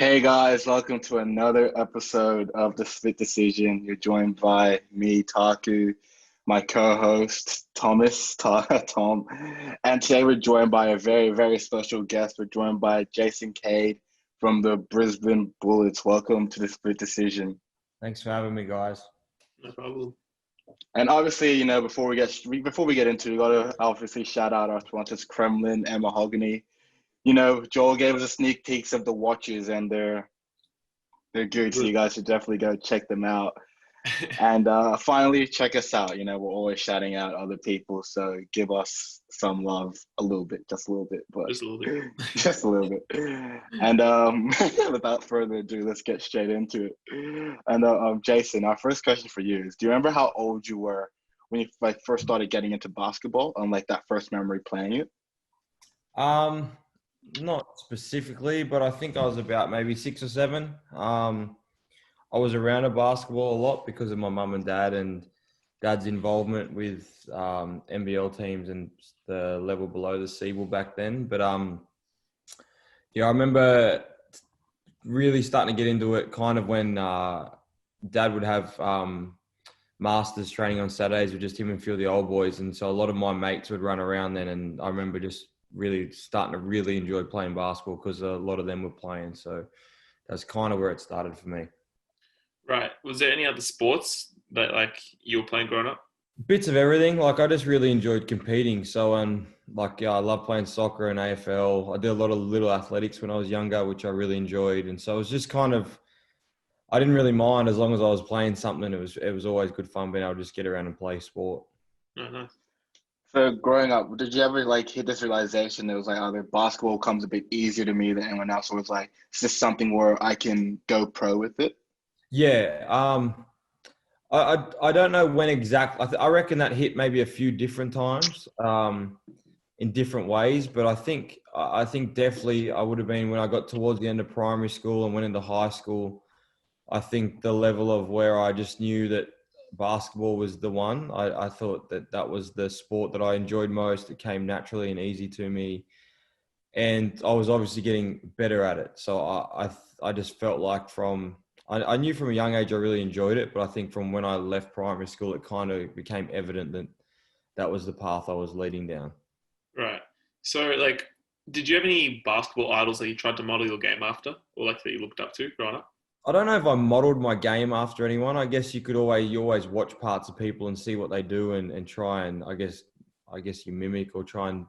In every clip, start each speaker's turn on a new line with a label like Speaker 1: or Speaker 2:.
Speaker 1: Hey guys, welcome to another episode of The Split Decision. You're joined by me, Taku, my co-host, Tom, and today we're joined by a very, very special guest. We're joined by Jason Cadee from the Brisbane Bullets. Welcome to The Split Decision.
Speaker 2: Thanks for having me, guys.
Speaker 3: No problem.
Speaker 1: And obviously, before we get into it, we gotta obviously shout out our sponsors, Kremlin and MHGNY. Joel gave us a sneak peeks of the watches, and they're good. So you guys should definitely go check them out. And finally, check us out. We're always shouting out other people, so give us some love a little bit, just a little bit, but
Speaker 3: Just a little bit.
Speaker 1: just a little bit. And without further ado, let's get straight into it. And Jason, our first question for you is: do you remember how old you were when you first started getting into basketball, and that first memory playing it?
Speaker 2: Not specifically, but I think I was about maybe 6 or 7. I was around a basketball a lot because of my mum and dad and dad's involvement with NBL teams and the level below the Seabull back then. But I remember really starting to get into it kind of when dad would have masters training on Saturdays with just him and a few of the old boys. And so a lot of my mates would run around then, and I remember just really starting to really enjoy playing basketball because a lot of them were playing. So that's kind of where it started for me.
Speaker 3: Right. Was there any other sports that you were playing growing up?
Speaker 2: Bits of everything. I just really enjoyed competing. So I love playing soccer and AFL. I did a lot of little athletics when I was younger, which I really enjoyed. And so it was just kind of, I didn't really mind as long as I was playing something. It was always good fun being able to just get around and play sport.
Speaker 3: Oh, nice.
Speaker 1: So growing up, did you ever hit this realization that was either basketball comes a bit easier to me than anyone else, or it's it's just something where I can go pro with it?
Speaker 2: Yeah. I don't know when exactly. I reckon that hit maybe a few different times in different ways. But I think definitely I would have been when I got towards the end of primary school and went into high school. I think the level of where I just knew that basketball was the one. I thought that was the sport that I enjoyed most. It came naturally and easy to me. And I was obviously getting better at it. So I just felt like I knew from a young age I really enjoyed it. But I think from when I left primary school, it kind of became evident that was the path I was leading down.
Speaker 3: Right. So, did you have any basketball idols that you tried to model your game after, or that you looked up to growing up?
Speaker 2: I don't know if I modeled my game after anyone. I guess you always watch parts of people and see what they do and try and I guess you mimic or try and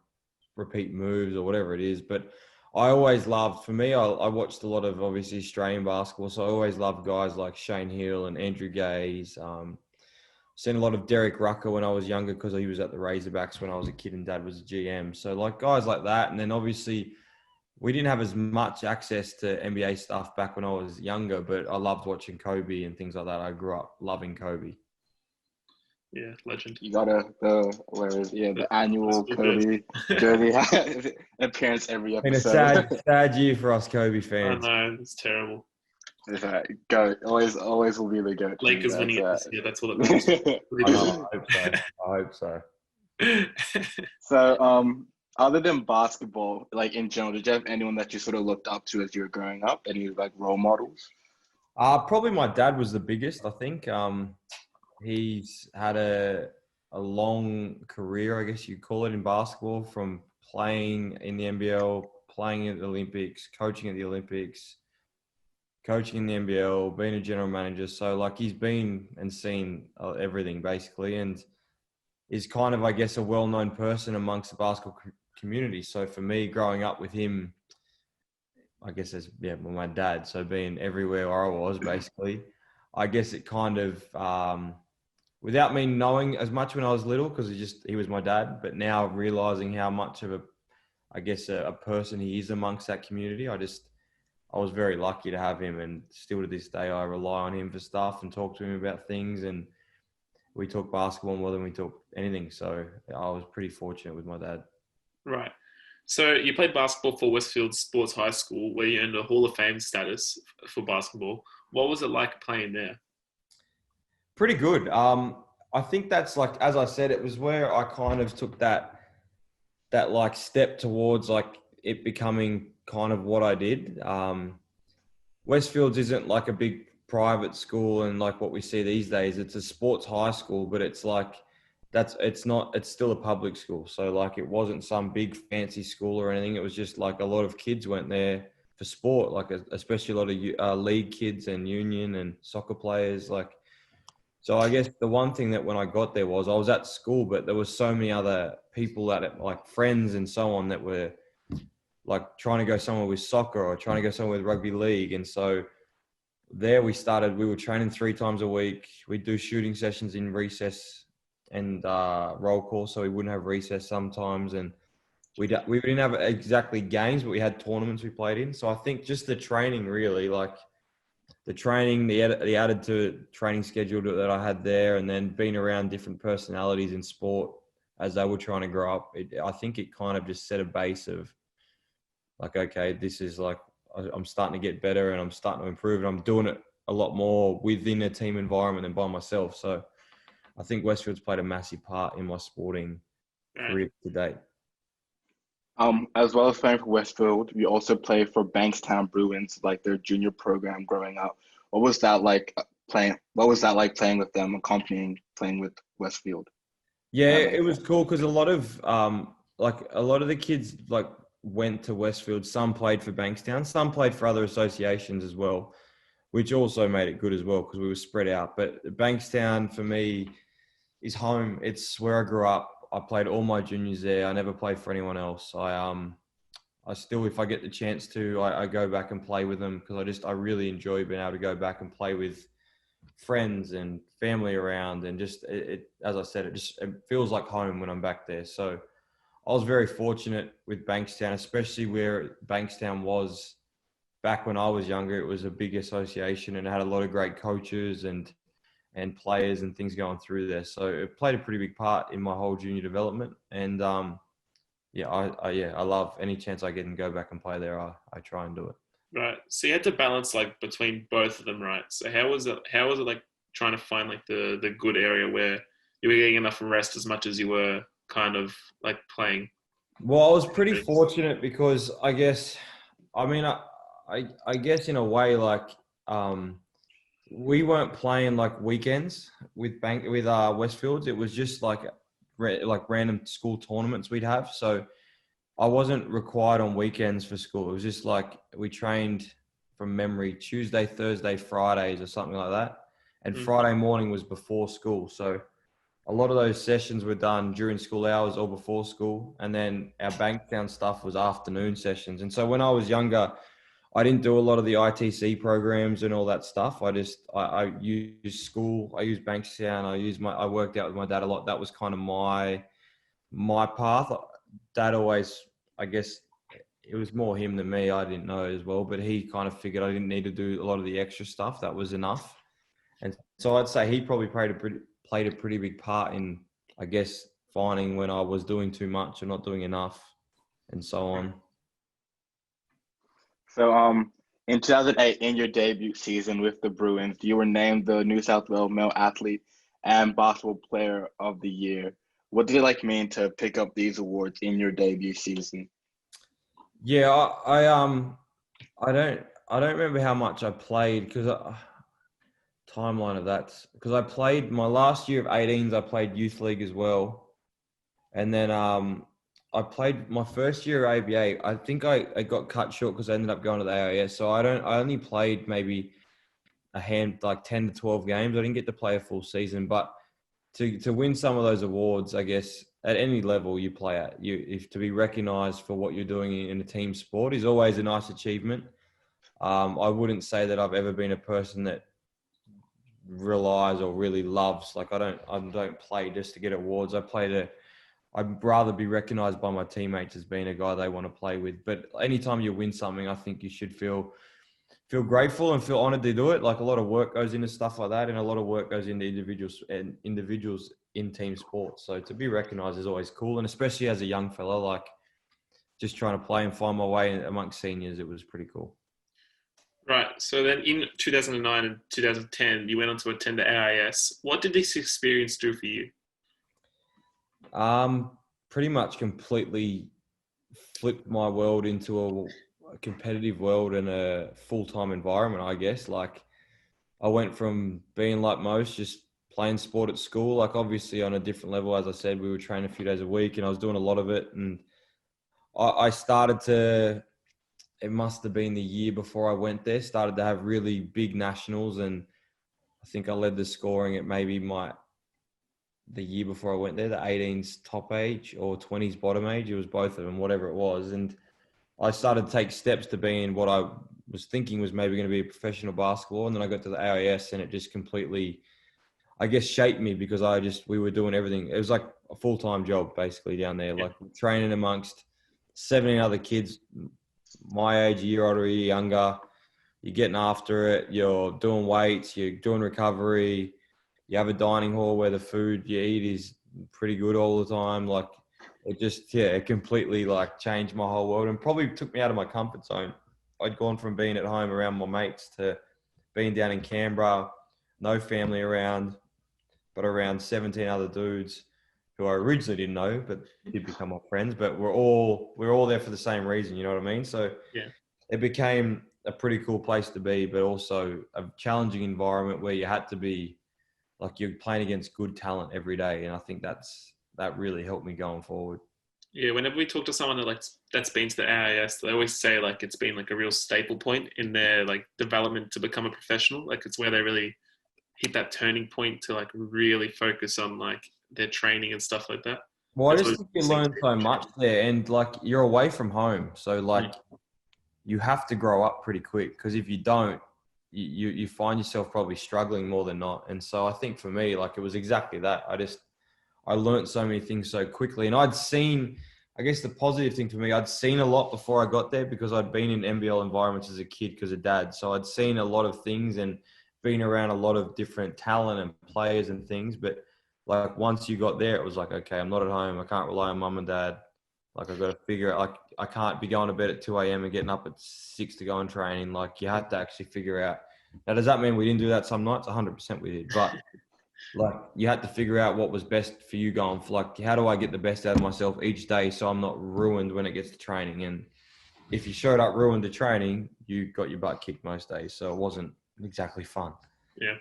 Speaker 2: repeat moves or whatever it is. But I always loved, for me, I watched a lot of obviously Australian basketball. So I always loved guys like Shane Hill and Andrew Gaze. Seen a lot of Derek Rucker when I was younger because he was at the Razorbacks when I was a kid and dad was a GM. So guys like that. And then obviously we didn't have as much access to NBA stuff back when I was younger, but I loved watching Kobe and things like that. I grew up loving Kobe.
Speaker 3: Yeah, legend.
Speaker 1: You got the annual Kobe jersey appearance every episode.
Speaker 2: Been a sad year for us Kobe fans.
Speaker 3: Oh no, it's terrible.
Speaker 1: GOAT. Always will be the GOAT.
Speaker 3: Lakers winning it this year, that's all that matters.
Speaker 2: I hope so.
Speaker 1: So, other than basketball, in general, did you have anyone that you sort of looked up to as you were growing up? Any role models?
Speaker 2: Probably my dad was the biggest, I think. He's had a long career, I guess you'd call it, in basketball, from playing in the NBL, playing at the Olympics, coaching at the Olympics, coaching in the NBL, being a general manager. So he's been and seen everything basically, and is kind of, I guess, a well-known person amongst the basketball community. So for me, growing up with him, I guess my dad, so being everywhere where I was basically, I guess it kind of, without me knowing as much when I was little, because he was my dad, but now realizing how much of a person he is amongst that community, I was very lucky to have him, and still to this day, I rely on him for stuff and talk to him about things, and we talk basketball more than we talk anything. So I was pretty fortunate with my dad.
Speaker 3: Right. So you played basketball for Westfield Sports High School, where you earned a Hall of Fame status for basketball. What was it like playing there?
Speaker 2: Pretty good. I think that's as I said, it was where I kind of took that step towards it becoming kind of what I did. Westfields isn't like a big private school and like what we see these days. It's a sports high school, but it's like it's still a public school. So like it wasn't some big fancy school or anything. It was just like a lot of kids went there for sport, like especially a lot of league kids and union and soccer players. Like, so I guess the one thing that when I got there was I was at school, but there was so many other people at it, like friends and so on, that were like trying to go somewhere with soccer or trying to go somewhere with rugby league. And so there we were training 3 times a week. We'd do shooting sessions in recess and roll call, so we wouldn't have recess sometimes. And we didn't have exactly games, but we had tournaments we played in. So I think just the training really, like the training, the added to training schedule that I had there, and then being around different personalities in sport as they were trying to grow up, I think it kind of just set a base of like, okay, this is like, I'm starting to get better and I'm starting to improve, and I'm doing it a lot more within a team environment than by myself. So I think Westfield's played a massive part in my sporting career to date.
Speaker 1: As well as playing for Westfield, we also played for Bankstown Bruins, like their junior program growing up. What was that like playing? What was that like playing with them, accompanying playing with Westfield?
Speaker 2: Yeah, it was cool because a lot of the kids like went to Westfield. Some played for Bankstown, some played for other associations as well, which also made it good as well because we were spread out. But Bankstown for me is home. It's where I grew up. I played all my juniors there. I never played for anyone else. I still, if I get the chance to, I go back and play with them because I really enjoy being able to go back and play with friends and family around, and just as I said, it feels like home when I'm back there. So I was very fortunate with Bankstown, especially where Bankstown was back when I was younger. It was a big association and it had a lot of great coaches and players and things going through there. So it played a pretty big part in my whole junior development. And I love any chance I get and go back and play there. I try and do it.
Speaker 3: Right. So you had to balance like between both of them, right? So how was it like trying to find like the good area where you were getting enough rest as much as you were kind of like playing?
Speaker 2: Well, I was pretty fortunate because I guess in a way, like we weren't playing like weekends with Westfields. It was just like random school tournaments we'd have. So I wasn't required on weekends for school. It was just like we trained from memory Tuesday, Thursday, Fridays or something like that. And Friday morning was before school. So a lot of those sessions were done during school hours or before school. And then our Bankstown stuff was afternoon sessions. And so when I was younger, I didn't do a lot of the ITC programs and all that stuff. I used school. I used Bankstown. I worked out with my dad a lot. That was kind of my path. Dad always, I guess, it was more him than me. I didn't know as well, but he kind of figured I didn't need to do a lot of the extra stuff. That was enough. And so I'd say he probably played a pretty big part in, I guess, finding when I was doing too much or not doing enough and so on.
Speaker 1: So in 2008, in your debut season with the Bruins, you were named the New South Wales Male Athlete and Basketball Player of the Year. What did it mean to pick up these awards in your debut season?
Speaker 2: Yeah, I don't remember how much I played because timeline of that, because I played my last year of 18s. I played youth league as well, and then I played my first year of ABA. I think I got cut short because I ended up going to the AIS. So I only played maybe like 10 to 12 games. I didn't get to play a full season, but to win some of those awards, I guess at any level you play at, if to be recognised for what you're doing in a team sport is always a nice achievement. I wouldn't say that I've ever been a person that relies or really loves, like I don't play just to get awards. I'd rather be recognised by my teammates as being a guy they want to play with. But anytime you win something, I think you should feel grateful and feel honoured to do it. Like a lot of work goes into stuff like that, and a lot of work goes into individuals in team sports. So to be recognised is always cool, and especially as a young fella, like just trying to play and find my way amongst seniors, it was pretty cool.
Speaker 3: Right. So then in 2009 and 2010, you went on to attend the AIS. What did this experience do for you?
Speaker 2: Pretty much completely flipped my world into competitive world and a full-time environment, I guess. Like, I went from being like most, just playing sport at school, like obviously on a different level. As I said, we were training a few days a week and I was doing a lot of it. And I started to, it must have been the year before I went there, started to have really big nationals. And I think I led the scoring at maybe the year before I went there, the 18s top age or 20s bottom age. It was both of them, whatever it was. And I started to take steps to being what I was thinking was maybe going to be a professional basketball. And then I got to the AIS and it just completely, I guess, shaped me because we were doing everything. It was like a full-time job basically down there, like training amongst 17 other kids, my age, a year older, a year younger. You're getting after it. You're doing weights. You're doing recovery. You have a dining hall where the food you eat is pretty good all the time. Like, it just, it completely like changed my whole world and probably took me out of my comfort zone. I'd gone from being at home around my mates to being down in Canberra, no family around, but around 17 other dudes who I originally didn't know, but did become my friends. But we're all there for the same reason, you know what I mean? So it became a pretty cool place to be, but also a challenging environment where you had to be like, you're playing against good talent every day. And I think that really helped me going forward.
Speaker 3: Yeah, whenever we talk to someone that's been to the AIS, they always say like it's been like a real staple point in their like development to become a professional. Like, it's where they really hit that turning point to like really focus on like their training and stuff like that.
Speaker 2: Well, I just think you learn so much there, and like, you're away from home, so like you have to grow up pretty quick, because if you don't, you find yourself probably struggling more than not. And so I think for me, like, it was exactly that. I learned so many things so quickly, and I'd seen, I guess the positive thing for me, I'd seen a lot before I got there because I'd been in NBL environments as a kid because of dad. So I'd seen a lot of things and been around a lot of different talent and players and things. But like, once you got there, it was like, okay, I'm not at home. I can't rely on mum and dad. Like, I've got to figure out, like, I can't be going to bed at 2 a.m. and getting up at 6 to go and training. Like, you had to actually figure out. Now, does that mean we didn't do that some nights? 100% we did. But like, you had to figure out what was best for you going for, like, how do I get the best out of myself each day so I'm not ruined when it gets to training? And if you showed up ruined to training, you got your butt kicked most days. So it wasn't exactly fun.
Speaker 3: Yeah.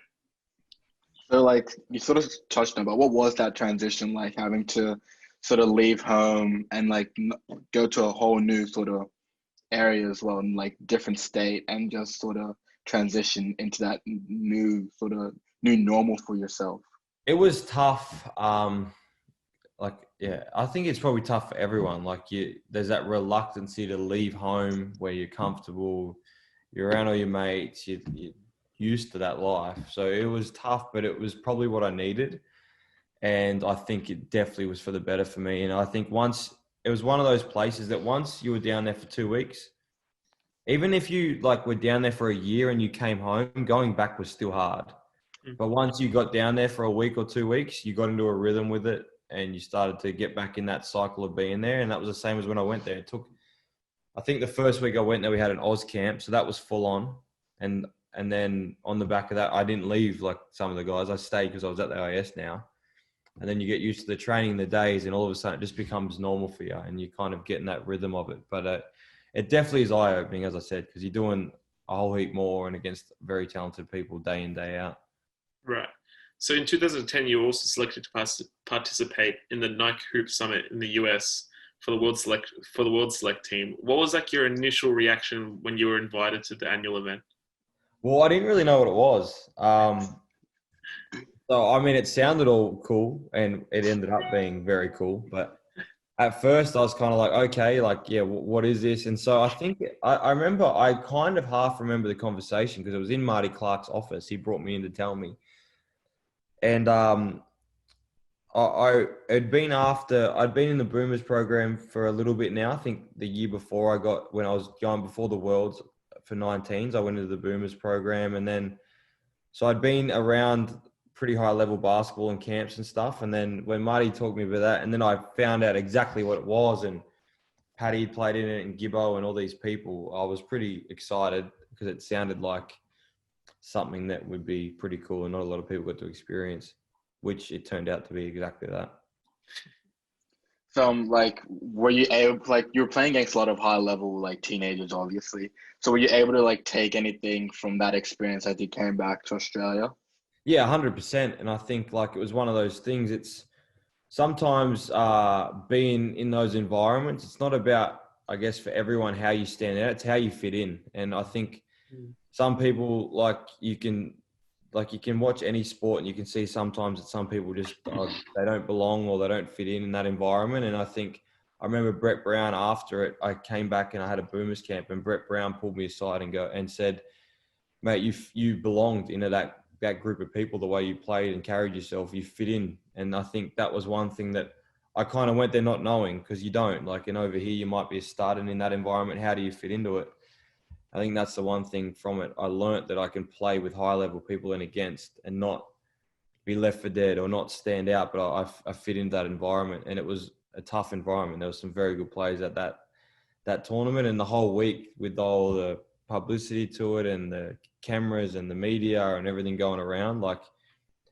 Speaker 1: So, like, you sort of touched on, but what was that transition like, having to sort of leave home and like go to a whole new sort of area as well, and like different state, and just sort of transition into that new normal for yourself?
Speaker 2: It was tough. I think it's probably tough for everyone. Like, there's that reluctancy to leave home where you're comfortable, you're around all your mates, you're used to that life. So it was tough, but it was probably what I needed. And I think it definitely was for the better for me. And I think it was one of those places that once you were down there for 2 weeks, even if you like were down there for a year and you came home, going back was still hard. But once you got down there for a week or 2 weeks, you got into a rhythm with it and you started to get back in that cycle of being there. And that was the same as when I went there. I think the first week I went there, we had an Oz camp. So that was full on. And then on the back of that, I didn't leave like some of the guys. I stayed because I was at the IS now. And then you get used to the training, the days, and all of a sudden it just becomes normal for you and you kind of get in that rhythm of it. But it definitely is eye-opening, as I said, because you're doing a whole heap more and against very talented people day in, day out.
Speaker 3: Right. So in 2010, you were also selected to participate in the Nike Hoop Summit in the US for the World Select team. What was like your initial reaction when you were invited to the annual event?
Speaker 2: Well, I didn't really know what it was. So, I mean, it sounded all cool and it ended up being very cool. But at first I was kind of like, okay, like, yeah, what is this? And so I think I remember, I kind of half remember the conversation because it was in Marty Clark's office. He brought me in to tell me. And I'd been in the Boomers program for a little bit now. I think the year before when I was going before the Worlds for 19s, I went into the Boomers program. And then, so I'd been around pretty high level basketball and camps and stuff. And then when Marty talked to me about that, and then I found out exactly what it was, and Paddy played in it and Gibbo and all these people, I was pretty excited because it sounded like something that would be pretty cool and not a lot of people got to experience, which it turned out to be exactly that.
Speaker 1: Like, were you able, like, you were playing against a lot of high level, like, teenagers, obviously. So were you able to, like, take anything from that experience as you came back to Australia?
Speaker 2: Yeah, 100%. And I think like it was one of those things. It's sometimes being in those environments. It's not about, I guess, for everyone how you stand out. It's how you fit in. And I think some people you can watch any sport and you can see sometimes that some people just they don't belong or they don't fit in that environment. And I think I remember Brett Brown after it. I came back and I had a Boomers camp, and Brett Brown pulled me aside and said, "Mate, you belonged into that group of people. The way you played and carried yourself, you fit in." And I think that was one thing that I kind of went there not knowing, because you don't, like, and over here you might be a starter in that environment. How do you fit into it? I think that's the one thing from it. I learnt that I can play with high level people and against, and not be left for dead or not stand out, but I fit into that environment. And it was a tough environment. There were some very good players at that tournament, and the whole week with all the publicity to it and the cameras and the media and everything going around, like,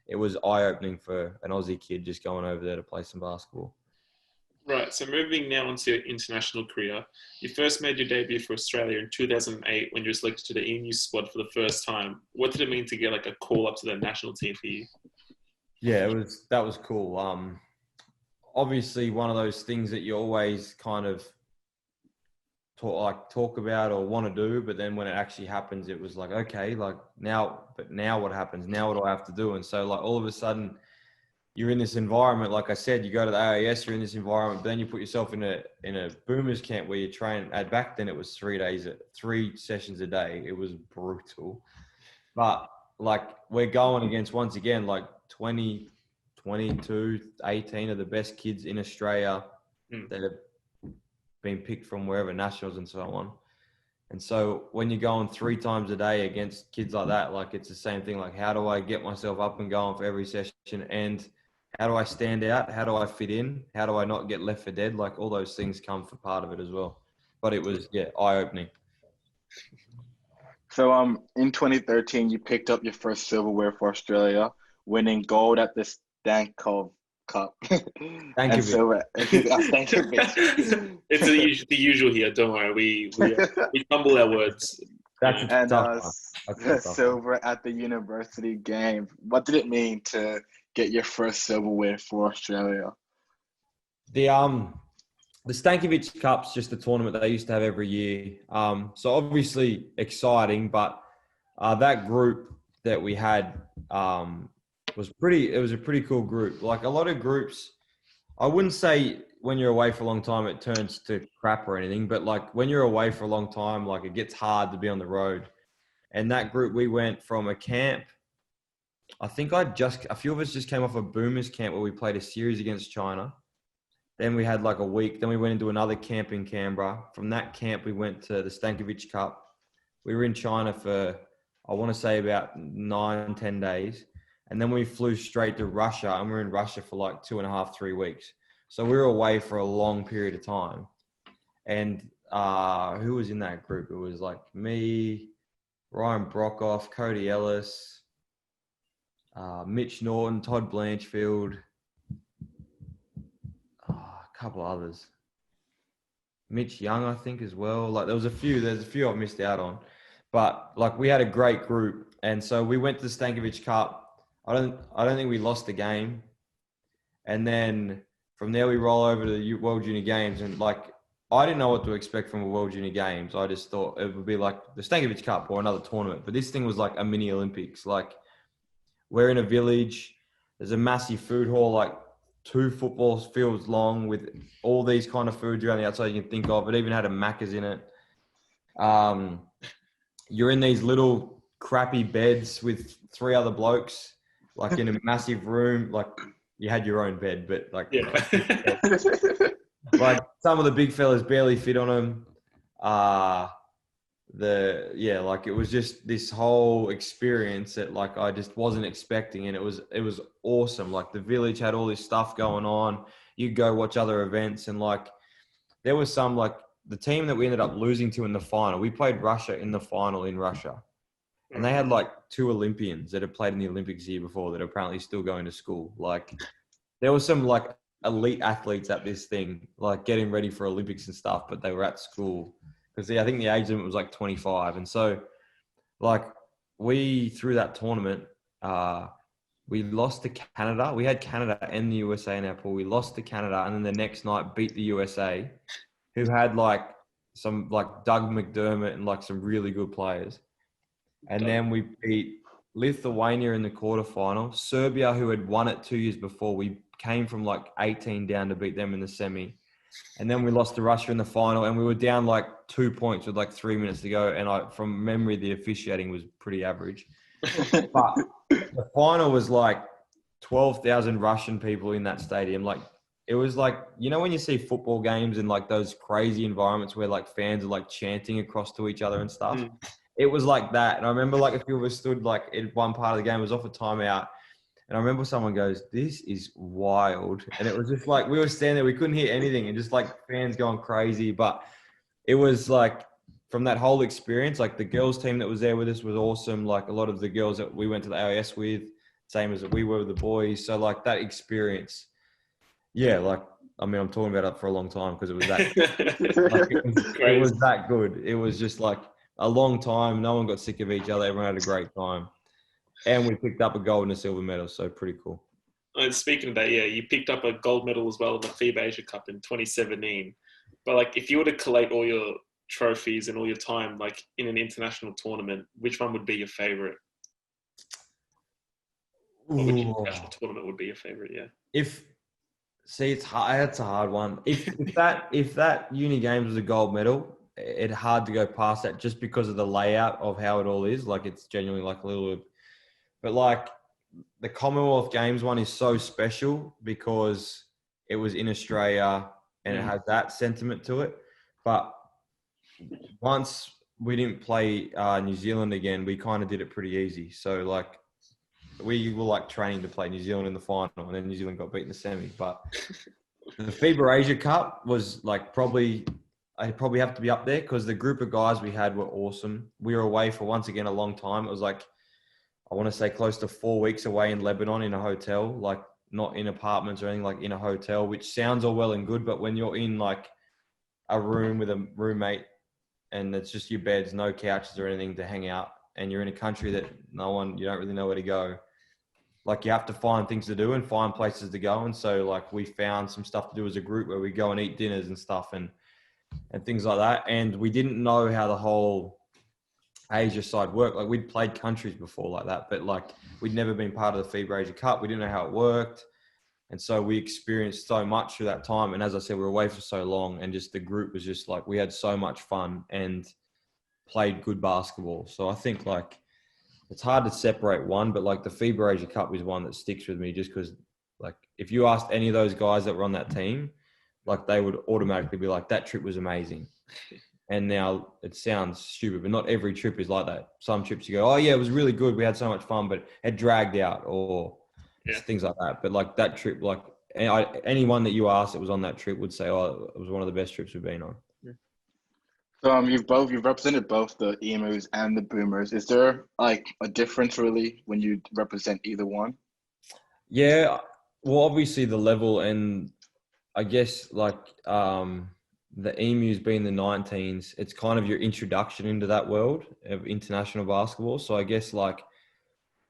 Speaker 2: it was eye-opening for an Aussie kid just going over there to play some basketball.
Speaker 3: Right, so moving now on to your international career. You first made your debut for Australia in 2008 when you were selected to the EU squad for the first time. What did it mean to get like a call up to the national team for you?
Speaker 2: Yeah, that was cool. Obviously one of those things that you always kind of talk about or want to do, but then when it actually happens, it was like, okay, like now what happens? Now what do I have to do? And so like all of a sudden you're in this environment. Like I said, you go to the AIS, you're in this environment, but then you put yourself in a Boomers camp where you train. Back then it was 3 sessions a day. It was brutal. But like we're going against, once again, like 20, 22, 18 of the best kids in Australia that have been picked from wherever, nationals and so on. And so when you're going 3 times a day against kids like that, like it's the same thing. Like, how do I get myself up and going for every session? And how do I stand out? How do I fit in? How do I not get left for dead? Like all those things come for part of it as well. But it was, eye-opening.
Speaker 1: So in 2013, you picked up your first silverware for Australia, winning gold at the Stankoff Cup.
Speaker 2: Thank you,
Speaker 1: silver. Thank you,
Speaker 3: It's the usual here. Don't worry. We fumble our words.
Speaker 2: That's a tough one.
Speaker 1: Silver at the University Games. What did it mean to get your first silverware for Australia?
Speaker 2: The Stankovic Cup's just a tournament that they used to have every year. So obviously exciting, but that group that we had was a pretty cool group. Like a lot of groups, I wouldn't say when you're away for a long time it turns to crap or anything, but like when you're away for a long time, like it gets hard to be on the road. And that group, we went from a camp. I think a few of us just came off a Boomers camp where we played a series against China. Then we had like a week. Then we went into another camp in Canberra. From that camp, we went to the Stankovic Cup. We were in China for, I want to say, about 9-10 days. And then we flew straight to Russia, and we were in Russia for like 2.5, 3 weeks. So we were away for a long period of time. And who was in that group? It was like me, Ryan Brockhoff, Cody Ellis, Mitch Norton, Todd Blanchfield, a couple others. Mitch Young, I think, as well. Like there's a few I've missed out on. But like we had a great group. And so we went to the Stankovic Cup. I don't think we lost the game. And then from there we roll over to the World Junior Games, and like I didn't know what to expect from a World Junior Games. I just thought it would be like the Stankovic Cup or another tournament. But this thing was like a mini Olympics. Like we're in a village. There's a massive food hall, like 2 football fields long, with all these kind of foods around the outside you can think of. It even had a Macca's in it. You're in these little crappy beds with 3 other blokes, like in a massive room. Like you had your own bed, but like, like some of the big fellas barely fit on them. Like it was just this whole experience that like I just wasn't expecting, and it was awesome. Like the village had all this stuff going on. You go watch other events, and like there was some, like the team that we ended up losing to in the final. We played Russia in the final in Russia, and they had like 2 Olympians that had played in the Olympics the year before that are apparently still going to school. Like there was some like elite athletes at this thing, like getting ready for Olympics and stuff, but they were at school because I think the age limit was like 25. And so like through that tournament, we lost to Canada. We had Canada and the USA in our pool. We lost to Canada, and then the next night beat the USA, who had like some like Doug McDermott and like some really good players. And then we beat Lithuania in the quarterfinal. Serbia, who had won it 2 years before, we came from like 18 down to beat them in the semi. And then we lost to Russia in the final, and we were down like 2 points with like 3 minutes to go. And from memory, the officiating was pretty average. But the final was like 12,000 Russian people in that stadium. Like, it was like, you know, when you see football games in like those crazy environments where like fans are like chanting across to each other and stuff. It was like that. And I remember like a few of us stood like in one part of the game, was off a timeout. And I remember someone goes, "This is wild." And it was just like, we were standing there, we couldn't hear anything, and just like fans going crazy. But it was like, from that whole experience, like the girls team that was there with us was awesome. Like a lot of the girls that we went to the AIS with, same as we were with the boys. So like that experience, yeah, like, I mean, I'm talking about it for a long time because it was that, like, it was that good. It was just like a long time. No one got sick of each other. Everyone had a great time. And we picked up a gold and a silver medal. So pretty cool.
Speaker 3: And speaking of that, yeah, you picked up a gold medal as well in the FIBA Asia Cup in 2017. But like, if you were to collate all your trophies and all your time, like in an international tournament, which one would be your favorite? Or which international tournament would be your favorite? Yeah.
Speaker 2: It's hard. That's a hard one. If that uni games was a gold medal, it's hard to go past that just because of the layout of how it all is. Like, it's genuinely like a little, but like the Commonwealth Games one is so special because it was in Australia and it has that sentiment to it. But once we didn't play New Zealand again, we kind of did it pretty easy. So like, we were like training to play New Zealand in the final, and then New Zealand got beat in the semi. But the FIBA Asia Cup was like I'd probably have to be up there because the group of guys we had were awesome. We were away for, once again, a long time. It was like, I want to say close to 4 weeks away in Lebanon in a hotel, like not in apartments or anything, like in a hotel, which sounds all well and good. But when you're in like a room with a roommate and it's just your beds, no couches or anything to hang out, and you're in a country that you don't really know where to go, like you have to find things to do and find places to go. And so like we found some stuff to do as a group where we go and eat dinners and stuff and things like that. And we didn't know how the whole Asia side worked. Like, we'd played countries before like that, but like we'd never been part of the FIBA Asia Cup. We didn't know how it worked. And so we experienced so much through that time. And as I said, we were away for so long, and just the group was just like, we had so much fun and played good basketball. So I think like it's hard to separate one, but like the FIBA Asia Cup is one that sticks with me just because, like, if you asked any of those guys that were on that team, like they would automatically be like, that trip was amazing. And now it sounds stupid, but not every trip is like that. Some trips you go, oh yeah, it was really good, we had so much fun, but it dragged out, or things like that. But like that trip, like anyone that you asked that was on that trip would say, oh, it was one of the best trips we've been on.
Speaker 1: So you've represented both the emus and the boomers. Is there like a difference really when you represent either one?
Speaker 2: Yeah, well, obviously the level, and I guess like the emus being the 19s, it's kind of your introduction into that world of international basketball. So I guess like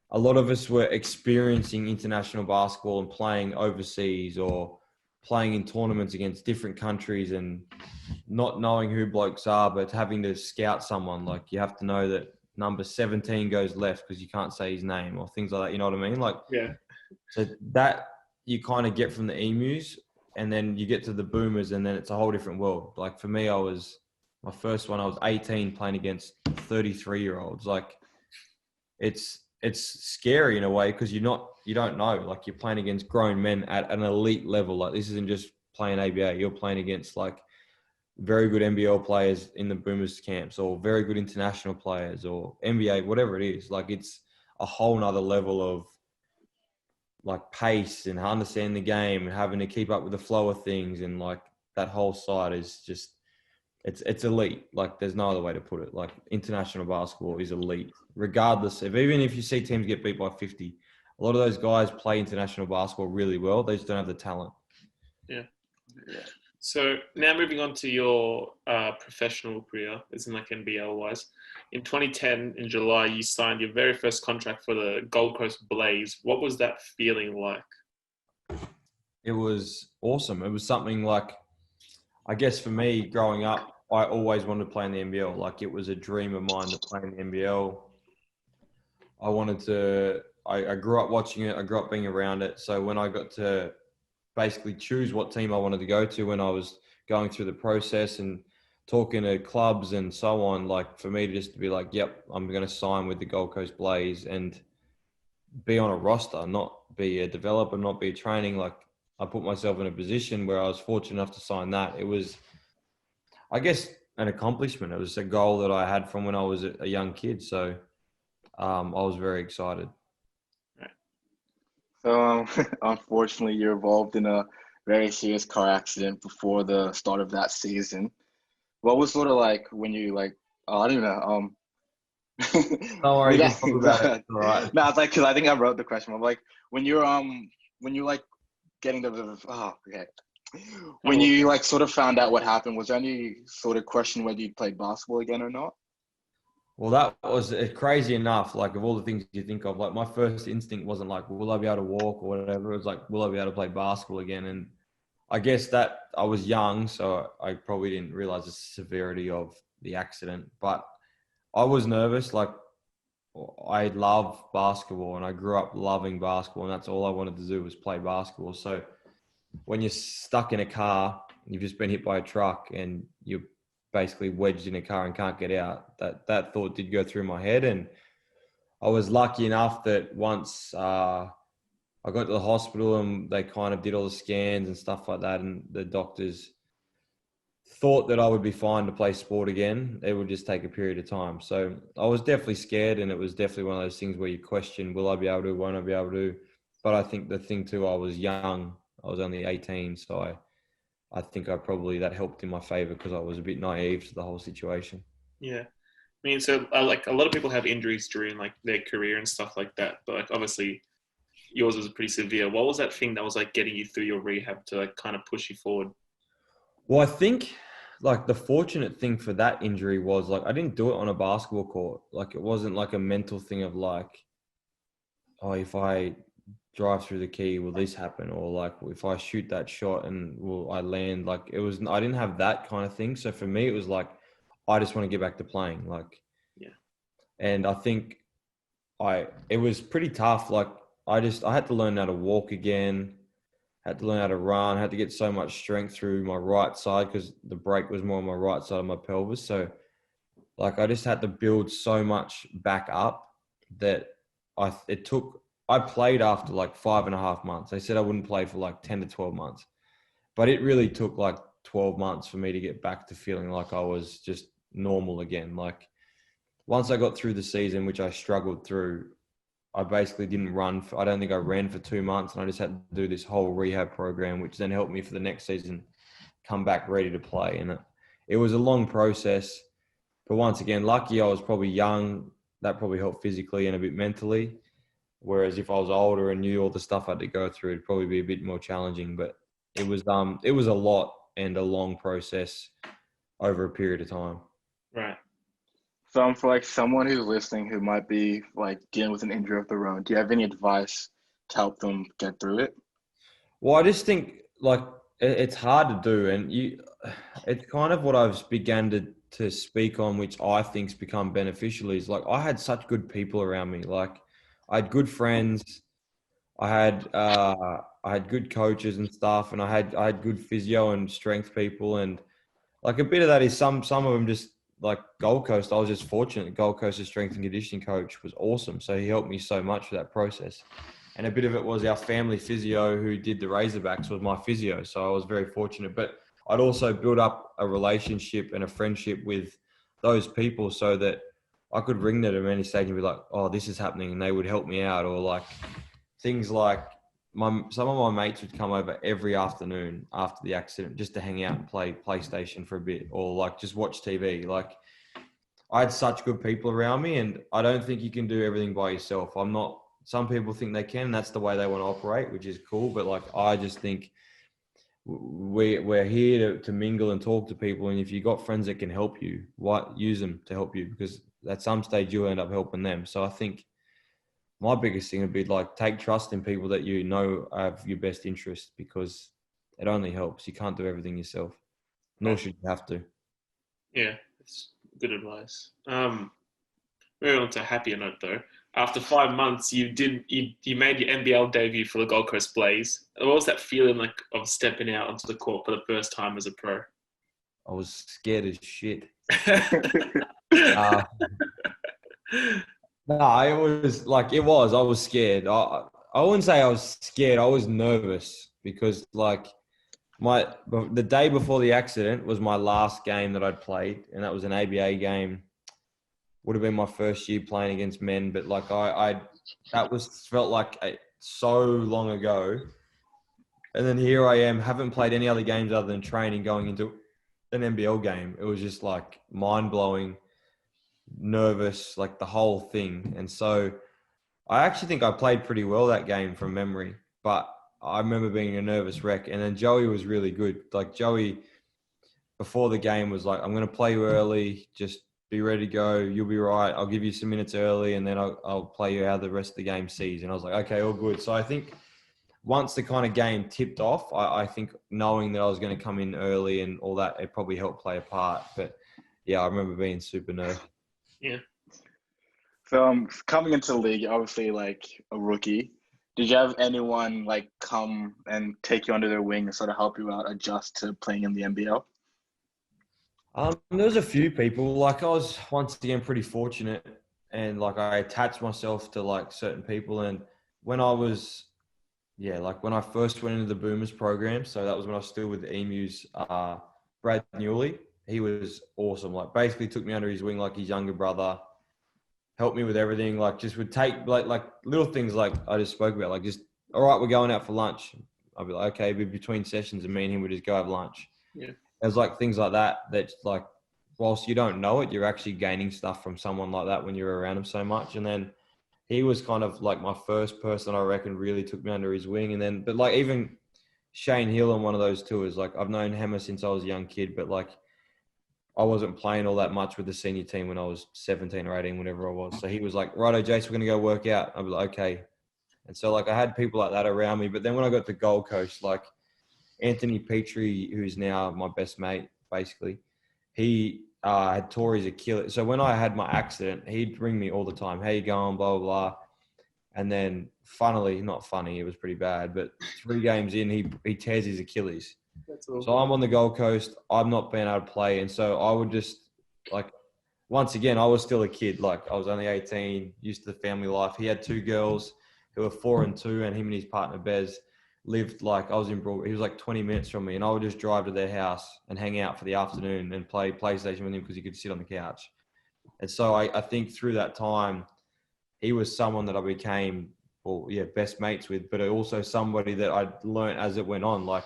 Speaker 2: a lot of us were experiencing international basketball and playing overseas or playing in tournaments against different countries and not knowing who blokes are, but having to scout someone. Like, you have to know that number 17 goes left because you can't say his name or things like that. You know what I mean? Like, so that you kind of get from the emus, and then you get to the boomers, and then it's a whole different world. Like for me, my first one, I was 18 playing against 33-year-olds. Like, it's scary in a way because you don't know. Like, you're playing against grown men at an elite level. Like, this isn't just playing ABA. You're playing against like very good NBL players in the boomers camps, or very good international players, or NBA, whatever it is. Like, it's a whole nother level of like pace and understanding the game and having to keep up with the flow of things. And like that whole side is just, it's elite. Like, there's no other way to put it. Like, international basketball is elite, regardless of, even if you see teams get beat by 50, a lot of those guys play international basketball really well. They just don't have the talent.
Speaker 3: Yeah.
Speaker 1: Yeah.
Speaker 3: So now moving on to your professional career, as in like NBL wise. In 2010, in July, you signed your very first contract for the Gold Coast Blaze. What was that feeling like?
Speaker 2: It was awesome. It was something like, I guess for me growing up, I always wanted to play in the NBL. Like it was a dream of mine to play in the NBL. I grew up watching it. I grew up being around it. So when I got to basically choose what team I wanted to go to when I was going through the process and talking to clubs and so on, like for me to just be like, yep, I'm going to sign with the Gold Coast Blaze and be on a roster, not be a developer, not be a training. Like I put myself in a position where I was fortunate enough to sign that. It was, I guess, an accomplishment. It was a goal that I had from when I was a young kid. So I was very excited.
Speaker 1: So, unfortunately, you're involved in a very serious car accident before the start of that season. What was sort of like when you like? I don't know.
Speaker 2: Don't worry, you can talk about it. All right.
Speaker 1: No, it's like because I think I wrote the question. I'm like when you're like getting okay. When you like sort of found out what happened, was there any sort of question whether you played basketball again or not?
Speaker 2: Well, that was crazy enough. Like of all the things you think of, like my first instinct wasn't like, will I be able to walk or whatever. It was like, will I be able to play basketball again? And I guess that I was young, so I probably didn't realize the severity of the accident. But I was nervous. Like I love basketball and I grew up loving basketball and that's all I wanted to do was play basketball. So when you're stuck in a car, you've just been hit by a truck and you're basically wedged in a car and can't get out, that thought did go through my head. And I was lucky enough that once I got to the hospital and they kind of did all the scans and stuff like that, and the doctors thought that I would be fine to play sport again. It would just take a period of time. So I was definitely scared, and it was definitely one of those things where you question, will I be able to, won't I be able to? But I think the thing too, I was young. I was only 18, so I think that helped in my favor because I was a bit naive to the whole situation.
Speaker 3: Yeah. I mean, so like a lot of people have injuries during like their career and stuff like that, but like obviously yours was pretty severe. What was that thing that was like getting you through your rehab to like kind of push you forward?
Speaker 2: Well, I think like the fortunate thing for that injury was like I didn't do it on a basketball court. Like it wasn't like a mental thing of like, oh, if I drive through the key, will this happen? Or like if I shoot that shot and will I land? Like I didn't have that kind of thing. So for me, it was like, I just want to get back to playing. Like,
Speaker 3: yeah.
Speaker 2: And I think it was pretty tough. Like I had to learn how to walk again, had to learn how to run, had to get so much strength through my right side because the break was more on my right side of my pelvis. So like I just had to build so much back up that I played after like 5.5 months. They said I wouldn't play for like 10 to 12 months, but it really took like 12 months for me to get back to feeling like I was just normal again. Like once I got through the season, which I struggled through, I basically didn't I don't think I ran for 2 months, and I just had to do this whole rehab program, which then helped me for the next season come back ready to play. And it was a long process, but once again, lucky I was probably young. That probably helped physically and a bit mentally. Whereas if I was older and knew all the stuff I had to go through, it'd probably be a bit more challenging. But it was a lot and a long process over a period of time.
Speaker 3: Right.
Speaker 1: So for like someone who's listening who might be like dealing with an injury of their own, do you have any advice to help them get through it?
Speaker 2: Well, I just think like it's hard to do, and it's kind of what I've began to speak on, which I think's become beneficial. Is like I had such good people around me. Like I had good friends, I had good coaches and stuff, and I had good physio and strength people, and like a bit of that is some of them just like Gold Coast. I was just fortunate. Gold Coast's strength and conditioning coach was awesome, so he helped me so much for that process. And a bit of it was our family physio who did the Razorbacks was my physio, so I was very fortunate. But I'd also built up a relationship and a friendship with those people so that I could ring them at any stage and be like, "Oh, this is happening," and they would help me out, or like things like some of my mates would come over every afternoon after the accident just to hang out and play PlayStation for a bit, or like just watch TV. Like I had such good people around me, and I don't think you can do everything by yourself. Some people think they can, and that's the way they want to operate, which is cool. But like, I just think we're here to mingle and talk to people. And if you got friends that can help you, use them to help you, because at some stage you'll end up helping them. So I think my biggest thing would be like, take trust in people that you know have your best interest, because it only helps. You can't do everything yourself, nor should you have to.
Speaker 3: Yeah, it's good advice. Moving on to a happier note though. After 5 months, you made your NBL debut for the Gold Coast Blaze. What was that feeling like of stepping out onto the court for the first time as a pro?
Speaker 2: I was scared as shit. No, I was like, I was scared. I wouldn't say I was scared. I was nervous because like the day before the accident was my last game that I'd played, and that was an ABA game. Would have been my first year playing against men, but like felt like so long ago. And then here I am, haven't played any other games other than training, going into an NBL game. It was just like mind blowing, nervous, like the whole thing. And so I actually think I played pretty well that game from memory, but I remember being a nervous wreck. And then Joey was really good. Like Joey, before the game, was like, I'm going to play you early, just be ready to go. You'll be right. I'll give you some minutes early, and then I'll play you how the rest of the game sees. And I was like, okay, all good. So I think once the kind of game tipped off, I think knowing that I was going to come in early and all that, it probably helped play a part. But yeah, I remember being super nervous.
Speaker 3: Yeah.
Speaker 1: So coming into the league, obviously like a rookie, did you have anyone like come and take you under their wing and sort of help you out, adjust to playing in the NBL?
Speaker 2: There was a few people. Like I was once again pretty fortunate, and like I attached myself to like certain people. And when I was, when I first went into the Boomers program, so that was when I was still with the Emus. Brad Newley, he was awesome. Like basically took me under his wing like his younger brother, helped me with everything. Like just would take like little things like I just spoke about. Like just, all right, we're going out for lunch. I'd be like, okay, but between sessions, and me and him would just go have lunch.
Speaker 3: Yeah.
Speaker 2: There's like things like that that's like, whilst you don't know it, you're actually gaining stuff from someone like that when you're around him so much. And then he was kind of like my first person I reckon really took me under his wing. And then, but like even Shane Hill on one of those tours, like I've known Hammer since I was a young kid, but like I wasn't playing all that much with the senior team when I was 17 or 18, whatever I was. So he was like, righto, Jace, we're going to go work out. I'd be like, okay. And so like I had people like that around me. But then when I got to Gold Coast, like Anthony Petrie, who's now my best mate, basically, he had tore his Achilles. So when I had my accident, he'd ring me all the time. How you going? Blah, blah, blah. And then funnily, not funny, it was pretty bad, but 3 games in, he tears his Achilles. So I'm on the Gold Coast. I'm not being able to play. And so I would just like, once again, I was still a kid. Like I was only 18, used to the family life. He had 2 girls who were 4 and 2, and him and his partner Bez lived like, I was in Broadway. He was like 20 minutes from me, and I would just drive to their house and hang out for the afternoon and play PlayStation with him because he could sit on the couch. And so I think through that time, he was someone that I became, best mates with, but also somebody that I learned as it went on. Like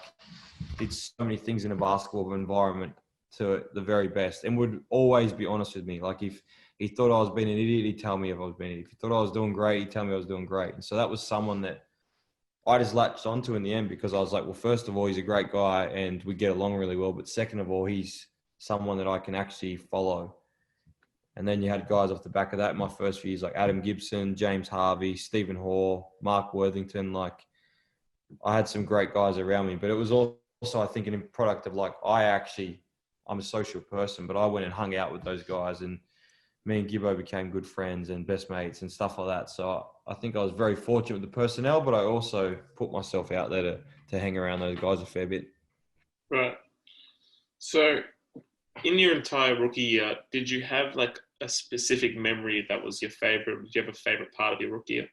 Speaker 2: did so many things in a basketball environment to the very best, and would always be honest with me. Like if he thought I was being an idiot, he'd tell me if I was being an idiot. If he thought I was doing great, he'd tell me I was doing great. And so that was someone that I just latched onto in the end, because I was like, well, first of all, he's a great guy and we get along really well. But second of all, he's someone that I can actually follow. And then you had guys off the back of that in my first few years, like Adam Gibson, James Harvey, Stephen Hall, Mark Worthington. Like I had some great guys around me, but it was also, I think, a product of like, I'm a social person, but I went and hung out with those guys, and me and Gibbo became good friends and best mates and stuff like that. So I think I was very fortunate with the personnel, but I also put myself out there to hang around those guys a fair bit.
Speaker 3: Right. So in your entire rookie year, did you have like a specific memory that was your favorite? Did you have a favorite part of your rookie year?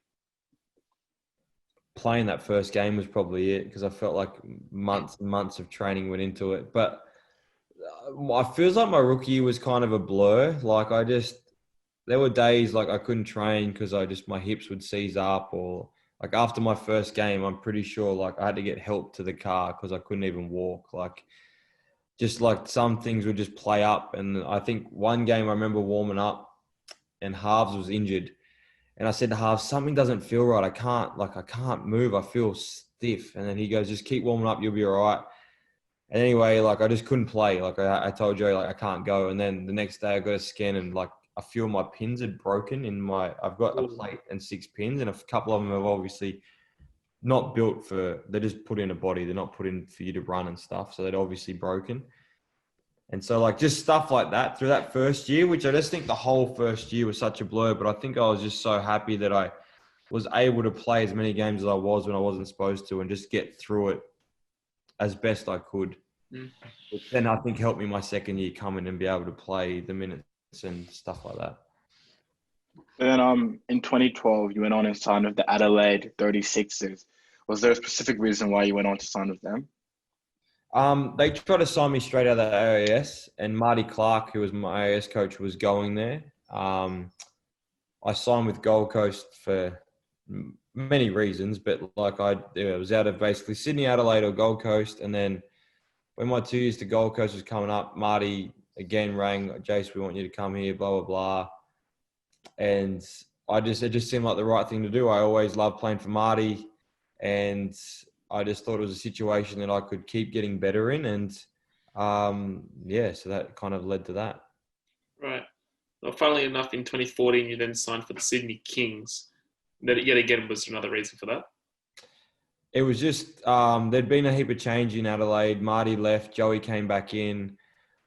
Speaker 2: Playing that first game was probably it, because I felt like months and months of training went into it. But I feels like my rookie year was kind of a blur. Like there were days like I couldn't train because my hips would seize up, or like after my first game, I'm pretty sure like I had to get help to the car because I couldn't even walk. Like just like some things would just play up. And I think one game I remember warming up and Halves was injured. And I said to Halves, something doesn't feel right. I can't move. I feel stiff. And then he goes, just keep warming up. You'll be all right. And anyway, like I just couldn't play. Like I told Joey, like I can't go. And then the next day I got a scan and like a few of my pins had broken I've got a plate and 6 pins, and a couple of them have obviously not built they're just put in a body. They're not put in for you to run and stuff. So they're obviously broken. And so like just stuff like that through that first year, which I just think the whole first year was such a blur, but I think I was just so happy that I was able to play as many games as I was when I wasn't supposed to and just get through it as best I could. But then I think helped me my second year come in and be able to play the minutes and stuff like that.
Speaker 1: Then in 2012, you went on and signed with the Adelaide 36ers. Was there a specific reason why you went on to sign with them?
Speaker 2: They tried to sign me straight out of the AIS, and Marty Clark, who was my AIS coach, was going there. I signed with Gold Coast for many reasons, but like it was out of basically Sydney, Adelaide, or Gold Coast. And then when my 2 years to Gold Coast was coming up, Marty again rang, Jace, we want you to come here, blah, blah, blah. And it just seemed like the right thing to do. I always loved playing for Marty, and I just thought it was a situation that I could keep getting better in. And so that kind of led to that.
Speaker 3: Right. Well, funnily enough, in 2014, you then signed for the Sydney Kings. That yet again was another reason for that.
Speaker 2: It was just there'd been a heap of change in Adelaide. Marty left, Joey came back in.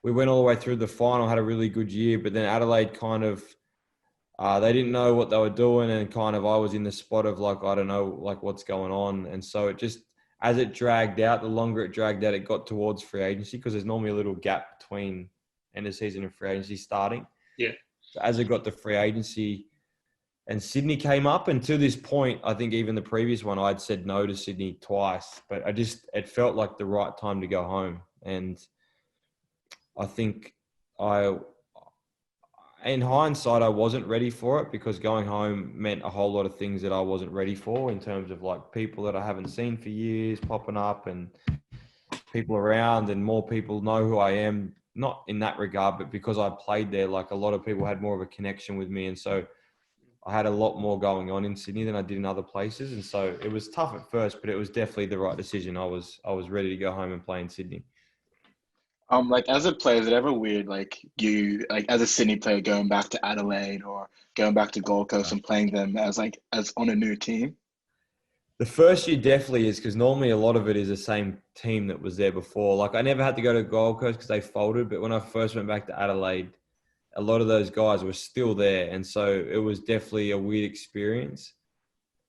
Speaker 2: We went all the way through the final, had a really good year, but then Adelaide kind of they didn't know what they were doing, and kind of I was in the spot of like I don't know like what's going on, and so it just as it dragged out, the longer it dragged out, it got towards free agency because there's normally a little gap between end of season and free agency starting.
Speaker 3: Yeah.
Speaker 2: So as it got to free agency and Sydney came up, and to this point, I think even the previous one, I'd said no to Sydney twice, but it felt like the right time to go home. And I think in hindsight, I wasn't ready for it because going home meant a whole lot of things that I wasn't ready for in terms of like people that I haven't seen for years popping up and people around, and more people know who I am, not in that regard, but because I played there, like a lot of people had more of a connection with me. And so I had a lot more going on in Sydney than I did in other places. And so it was tough at first, but it was definitely the right decision. I was ready to go home and play in Sydney.
Speaker 1: Like as a player, is it ever weird, like you, like as a Sydney player going back to Adelaide or going back to Gold Coast and playing them as on a new team?
Speaker 2: The first year definitely is, because normally a lot of it is the same team that was there before. Like I never had to go to Gold Coast because they folded, but when I first went back to Adelaide, a lot of those guys were still there. And so it was definitely a weird experience.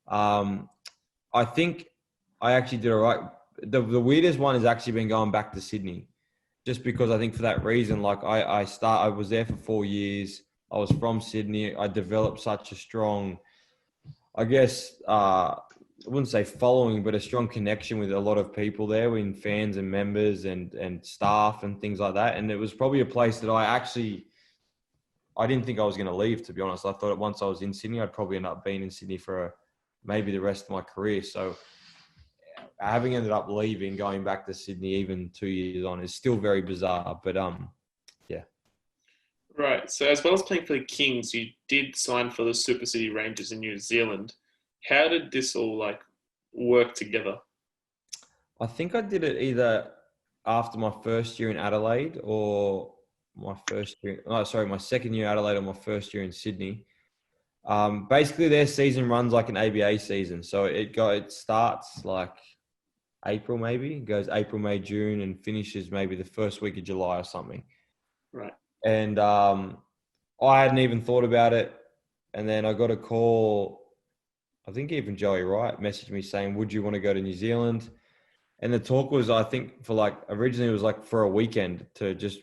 Speaker 2: I think I actually did all right. The weirdest one has actually been going back to Sydney, just because I think for that reason, like I was there for 4 years. I was from Sydney. I developed such a strong, I guess, I wouldn't say following, but a strong connection with a lot of people there, in fans and members and staff and things like that. And it was probably a place that I didn't think I was going to leave, to be honest. I thought once I was in Sydney, I'd probably end up being in Sydney for maybe the rest of my career. So having ended up leaving, going back to Sydney even 2 years on is still very bizarre. But yeah.
Speaker 3: Right. So as well as playing for the Kings, you did sign for the Super City Rangers in New Zealand. How did this all like work together?
Speaker 2: I think I did it either after my first year in Adelaide or my second year in Adelaide or my first year in Sydney. Basically, their season runs like an ABA season. So it starts like April maybe, it goes April, May, June, and finishes maybe the first week of July or something.
Speaker 3: Right.
Speaker 2: And I hadn't even thought about it. And then I got a call, I think even Joey Wright messaged me saying, would you want to go to New Zealand? And the talk was, I think, for like, originally it was like for a weekend to just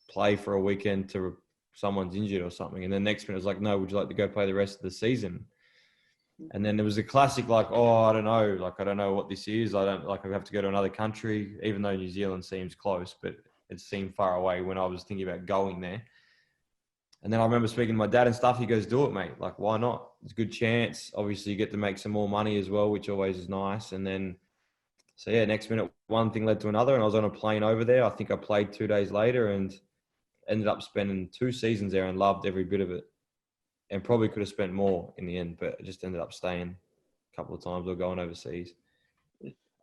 Speaker 2: play for a weekend to someone's injured or something. And then next minute it was like, no, would you like to go play the rest of the season? And then there was a classic like, oh, I don't know. Like, I don't know what this is. I have to go to another country, even though New Zealand seems close, but it seemed far away when I was thinking about going there. And then I remember speaking to my dad and stuff. He goes, do it, mate. Like, why not? It's a good chance. Obviously, you get to make some more money as well, which always is nice. And then, so yeah, next minute, one thing led to another. And I was on a plane over there. I think I played 2 days later and ended up spending 2 seasons there and loved every bit of it. And probably could have spent more in the end, but I just ended up staying a couple of times or going overseas.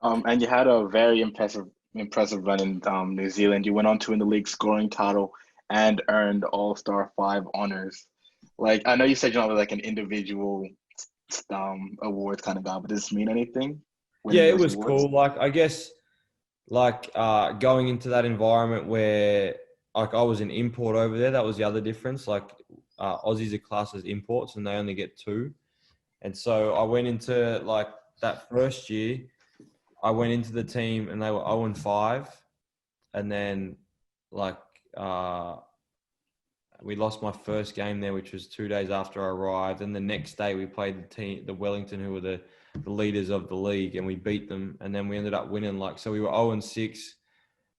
Speaker 1: And you had a very impressive impressive run in New Zealand. You went on to win the league scoring title and earned All-Star 5 honors. Like, I know you said you're not like an individual awards kind of guy, but does this mean anything?
Speaker 2: Yeah,
Speaker 1: Winning
Speaker 2: it
Speaker 1: those
Speaker 2: was
Speaker 1: awards?
Speaker 2: cool. Like, I guess, going into that environment where, like, I was an import over there. That was the other difference. Like, Aussies are classed as imports and they only get 2. And so I went into, like, that first year, I went into the team and they were 0-5. And then, like, we lost my first game there, which was 2 days after I arrived. And the next day we played the Wellington, who were the leaders of the league, and we beat them. And then we ended up winning, like, so we were 0-6,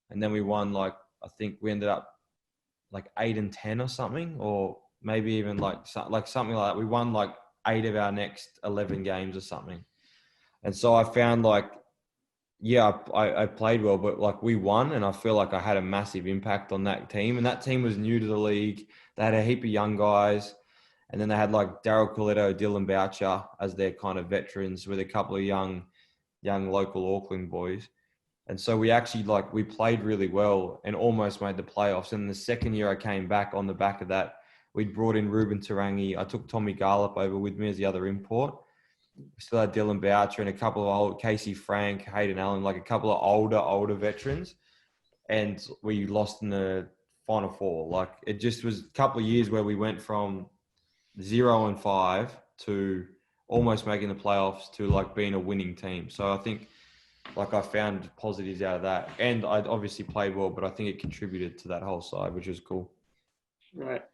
Speaker 2: and then we won, like, I think we ended up like 8-10 or something, or maybe even like something like that. We won like 8 of our next 11 games or something. And so I found, like, yeah, I played well, but like we won, and I feel like I had a massive impact on that team. And that team was new to the league. They had a heap of young guys, and then they had like Daryl Coletto, Dylan Boucher as their kind of veterans, with a couple of young local Auckland boys. And so we actually, like, we played really well and almost made the playoffs. And the second year I came back, on the back of that, we'd brought in Ruben Tarangi. I took Tommy Garlop over with me as the other import. We still had Dylan Boucher and a couple of old Casey Frank, Hayden Allen, like a couple of older veterans. And we lost in the Final Four. Like, it just was a couple of years where we went from 0-5 to almost making the playoffs to like being a winning team. So I think, like, I found positives out of that. And I obviously played well, but I think it contributed to that whole side, which was cool.
Speaker 3: Right.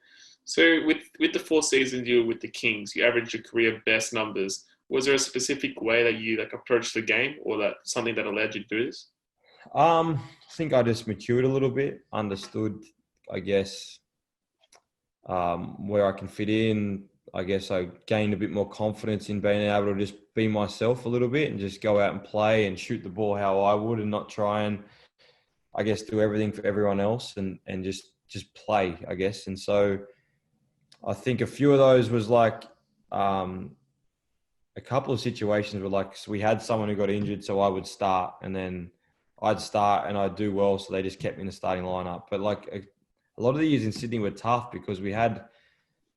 Speaker 3: So with the 4 seasons you were with the Kings, you averaged your career best numbers. Was there a specific way that you like approached the game, or that something that allowed you to do this?
Speaker 2: I think I just matured a little bit, understood, I guess, where I can fit in. I guess I gained a bit more confidence in being able to just be myself a little bit and just go out and play and shoot the ball how I would, and not try and, I guess, do everything for everyone else, and just play, I guess. And so I think a few of those was like, a couple of situations were like, so we had someone who got injured, so I would start, and then I'd start and I'd do well, so they just kept me in the starting lineup. But like a lot of the years in Sydney were tough because we had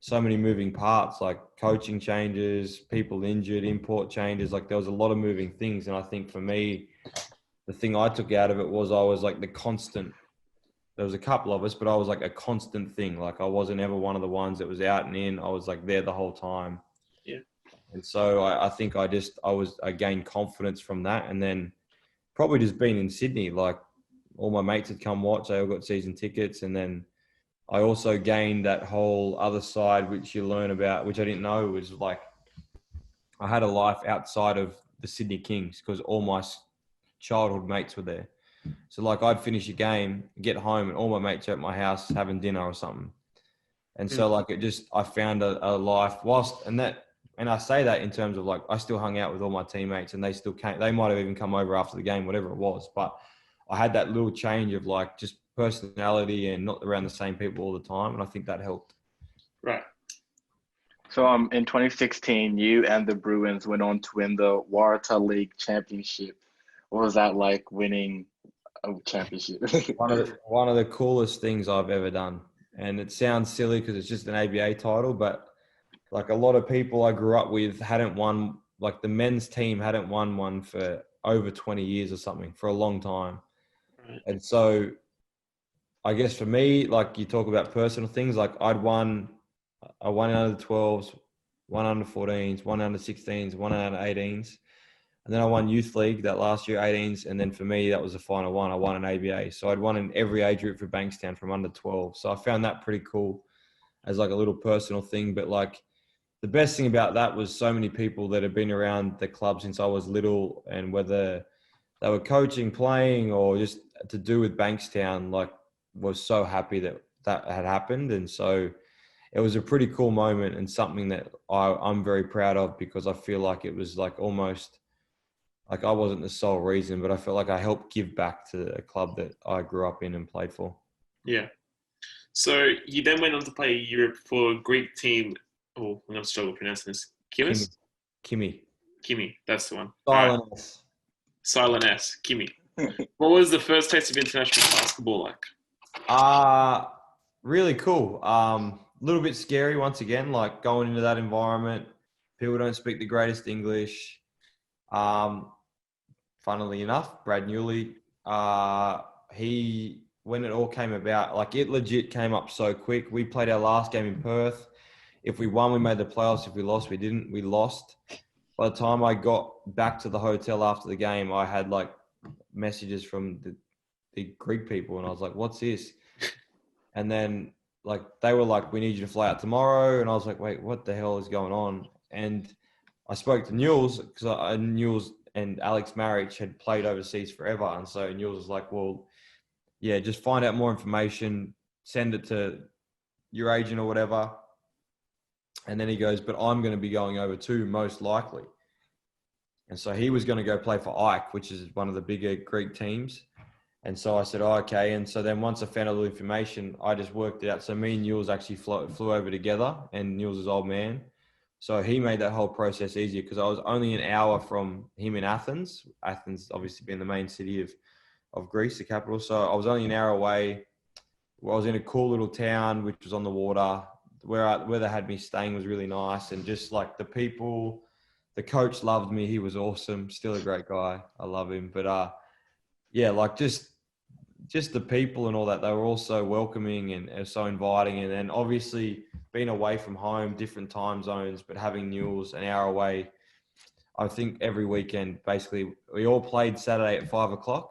Speaker 2: so many moving parts, like coaching changes, people injured, import changes. Like, there was a lot of moving things. And I think for me, the thing I took out of it was I was like the constant. There was a couple of us, but I was like a constant thing. Like, I wasn't ever one of the ones that was out and in. I was like there the whole time.
Speaker 3: Yeah.
Speaker 2: And so I think I gained confidence from that. And then probably just being in Sydney, like, all my mates had come watch. They all got season tickets. And then I also gained that whole other side, which you learn about, which I didn't know, was like, I had a life outside of the Sydney Kings because all my childhood mates were there. So like, I'd finish a game, get home, and all my mates are at my house having dinner or something. And so like, I found a life and I say that in terms of like, I still hung out with all my teammates, and they still came. They might have even come over after the game, whatever it was. But I had that little change of like just personality and not around the same people all the time. And I think that helped.
Speaker 3: Right.
Speaker 1: So in 2016, you and the Bruins went on to win the Waratah League Championship. What was that like, winning a championship?
Speaker 2: One of the coolest things I've ever done. And it sounds silly because it's just an ABA title, but like, a lot of people I grew up with hadn't won, like the men's team hadn't won one for over 20 years or something, for a long time.
Speaker 3: Right.
Speaker 2: And so I guess for me, like, you talk about personal things, like I won under 12s, one under 14s, one under 16s, one under 18s. And then I won Youth League that last year, 18s. And then for me, that was the final one. I won an ABA. So I'd won in every age group for Bankstown from under 12. So I found that pretty cool as like a little personal thing. But like, the best thing about that was so many people that have been around the club since I was little, and whether they were coaching, playing, or just to do with Bankstown, like, was so happy that had happened. And so it was a pretty cool moment, and something that I'm very proud of, because I feel like it was like almost like I wasn't the sole reason, but I felt like I helped give back to a club that I grew up in and played for.
Speaker 3: Yeah. So you then went on to play Europe for a Greek team. Oh, I'm going to struggle pronouncing this.
Speaker 2: Kimi.
Speaker 3: Kimi, that's the one.
Speaker 2: Silent S.
Speaker 3: Silent S. Kimi. What was the first taste of international basketball like?
Speaker 2: Really cool. Little bit scary once again, like going into that environment. People don't speak the greatest English. Funnily enough, Brad Newley, when it all came about, like it legit came up so quick. We played our last game in Perth. If we won, we made the playoffs. If we lost, we didn't. We lost. By the time I got back to the hotel after the game, I had like messages from the Greek people, and I was like, "What's this?" And then like they were like, "We need you to fly out tomorrow," and I was like, "Wait, what the hell is going on?" And I spoke to Newell's because Newell's and Alex Marich had played overseas forever, and so Newell's was like, "Well, yeah, just find out more information, send it to your agent or whatever." And then he goes, "But I'm going to be going over too, most likely." And so he was going to go play for Ike, which is one of the bigger Greek teams. And so I said, "Oh, okay." And so then once I found out the information, I just worked it out. So me and Newell's actually flew over together, and Newell's his old man. So he made that whole process easier because I was only an hour from him in Athens. Athens obviously being the main city of Greece, the capital. So I was only an hour away. I was in a cool little town, which was on the water. Where they had me staying was really nice. And just like the people, the coach loved me. He was awesome. Still a great guy. I love him. But yeah, like just the people and all that, they were all so welcoming and so inviting. And then obviously being away from home, different time zones, but having Newell's an hour away, I think every weekend, basically, we all played Saturday at 5:00.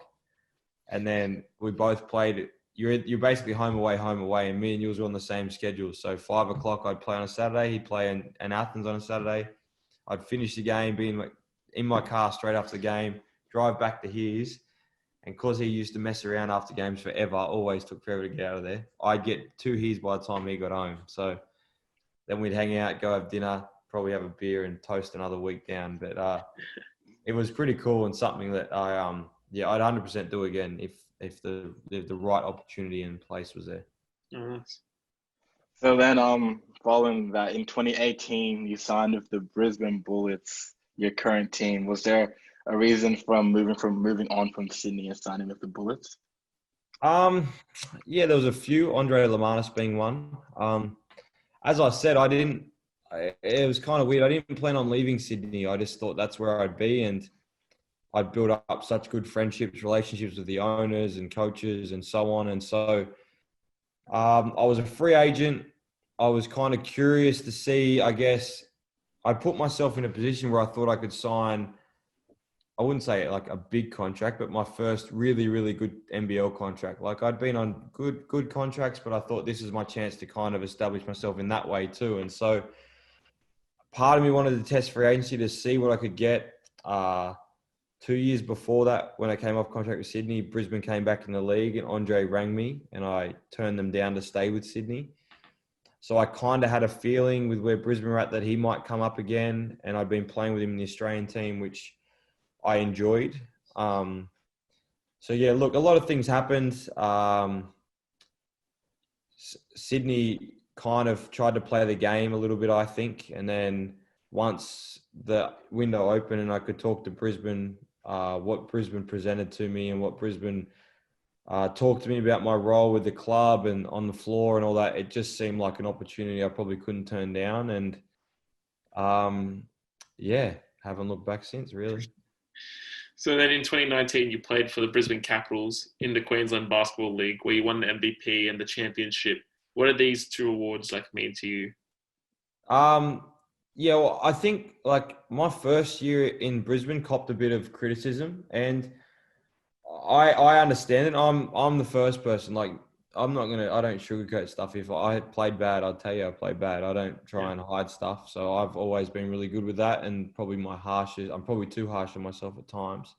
Speaker 2: And then we both played, you're basically home away. And me and Newell's were on the same schedule. So 5:00, I'd play on a Saturday. He'd play in Athens on a Saturday. I'd finish the game, be in my car straight after the game, drive back to his. And because he used to mess around after games forever, always took forever to get out of there, I'd get to his by the time he got home. So then we'd hang out, go have dinner, probably have a beer and toast another week down. But it was pretty cool and something that I'd 100% do again if the right opportunity and place was there.
Speaker 3: Oh, nice.
Speaker 1: So then, following that, in 2018, you signed with the Brisbane Bullets, your current team. Was there a reason from moving on from Sydney and signing with the Bullets?
Speaker 2: Yeah, there was a few. Andre Lamanis being one. As I said, it was kind of weird. I didn't plan on leaving Sydney. I just thought that's where I'd be, and I'd built up such good friendships, relationships with the owners and coaches and so on. And so I was a free agent. I was kind of curious to see, I guess, I put myself in a position where I thought I could sign, I wouldn't say like a big contract, but my first really, really good NBL contract. Like I'd been on good contracts, but I thought this is my chance to kind of establish myself in that way too. And so part of me wanted to test free agency to see what I could get. 2 years before that, when I came off contract with Sydney, Brisbane came back in the league and Andre rang me and I turned them down to stay with Sydney. So I kind of had a feeling with where Brisbane were at that he might come up again. And I'd been playing with him in the Australian team, which I enjoyed. So yeah, look, a lot of things happened. Sydney kind of tried to play the game a little bit, I think. And then once the window opened and I could talk to Brisbane, what Brisbane presented to me and what Brisbane talked to me about my role with the club and on the floor and all that, it just seemed like an opportunity I probably couldn't turn down. And haven't looked back since, really.
Speaker 3: So then in 2019, you played for the Brisbane Capitals in the Queensland Basketball League, where you won the MVP and the championship. What are these two awards mean to you?
Speaker 2: Yeah, well, I think like my first year in Brisbane copped a bit of criticism, and I understand it. I'm the first person. I don't sugarcoat stuff. If I played bad, I'd tell you I played bad. I don't try and hide stuff. So I've always been really good with that, and probably I'm probably too harsh on myself at times.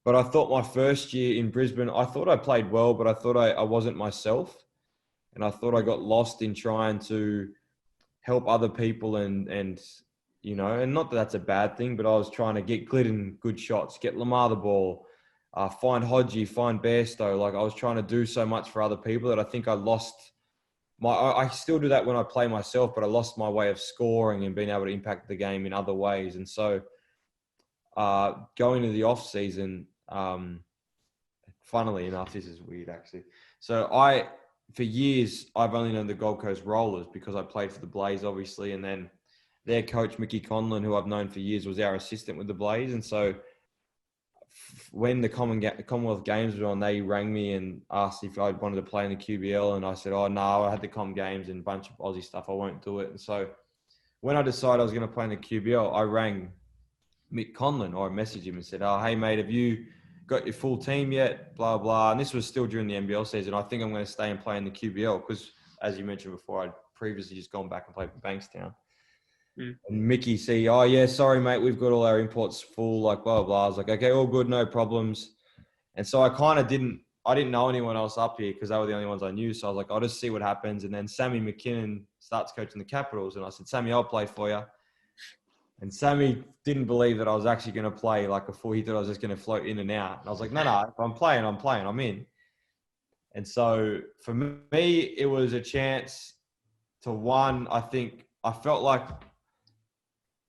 Speaker 2: But I thought my first year in Brisbane, I thought I played well, but I thought I wasn't myself, and I thought I got lost in trying to help other people and not that that's a bad thing, but I was trying to get Glidden good shots, get Lamar the ball, find Hodgie, find Bairstow. Like I was trying to do so much for other people that I think I lost I still do that when I play myself, but I lost my way of scoring and being able to impact the game in other ways. And so going to the off season, funnily enough, this is weird actually. So for years, I've only known the Gold Coast Rollers because I played for the Blaze, obviously, and then their coach, Mickey Conlon, who I've known for years, was our assistant with the Blaze. And so when the Commonwealth Games were on, they rang me and asked if I wanted to play in the QBL. And I said, oh, no, I had the Com Games and a bunch of Aussie stuff. I won't do it. And so when I decided I was going to play in the QBL, I rang Mick Conlon, or I messaged him and said, oh, hey, mate, have you got your full team yet? Blah, blah. And this was still during the NBL season. I think I'm going to stay and play in the QBL because, as you mentioned before, I'd previously just gone back and played for Bankstown. And Mickey said, oh, yeah, sorry, mate, we've got all our imports full, like, blah, blah, blah. I was like, okay, all good, no problems. And so I kind of didn't know anyone else up here because they were the only ones I knew. So I was like, I'll just see what happens. And then Sammy McKinnon starts coaching the Capitals. And I said, Sammy, I'll play for you. And Sammy didn't believe that I was actually going to play like a full. He thought I was just going to float in and out. And I was like, no, if I'm playing, I'm in. And so for me, it was a chance to I felt like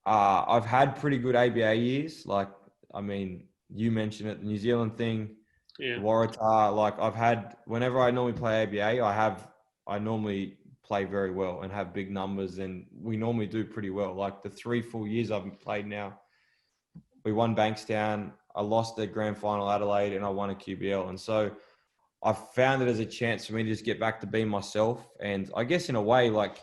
Speaker 2: I've had pretty good ABA years. Like, I mean, you mentioned it, the New Zealand thing, Waratah. Like whenever I normally play ABA, I normally play very well and have big numbers, and we normally do pretty well. Like the 3 full years I've played now, we won Bankstown, I lost the grand final Adelaide, and I won a QBL. And so I found it as a chance for me to just get back to being myself. And I guess in a way, like,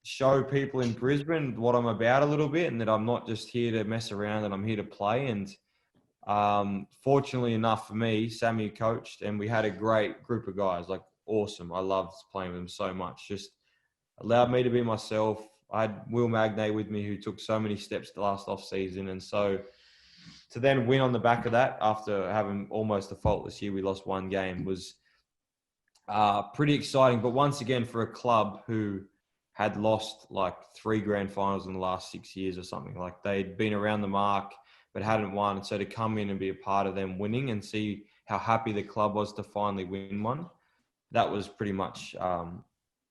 Speaker 2: show people in Brisbane what I'm about a little bit, and that I'm not just here to mess around, and I'm here to play. And fortunately enough for me, Sammy coached, and we had a great group of guys, like awesome. I loved playing with them so much. Just allowed me to be myself. I had Will Magnay with me, who took so many steps the last off season. And so to then win on the back of that, after having almost a faultless year, we lost one game, was pretty exciting. But once again, for a club who had lost like 3 grand finals in the last 6 years or something, like they'd been around the mark but hadn't won. And so to come in and be a part of them winning and see how happy the club was to finally win one, that was pretty much,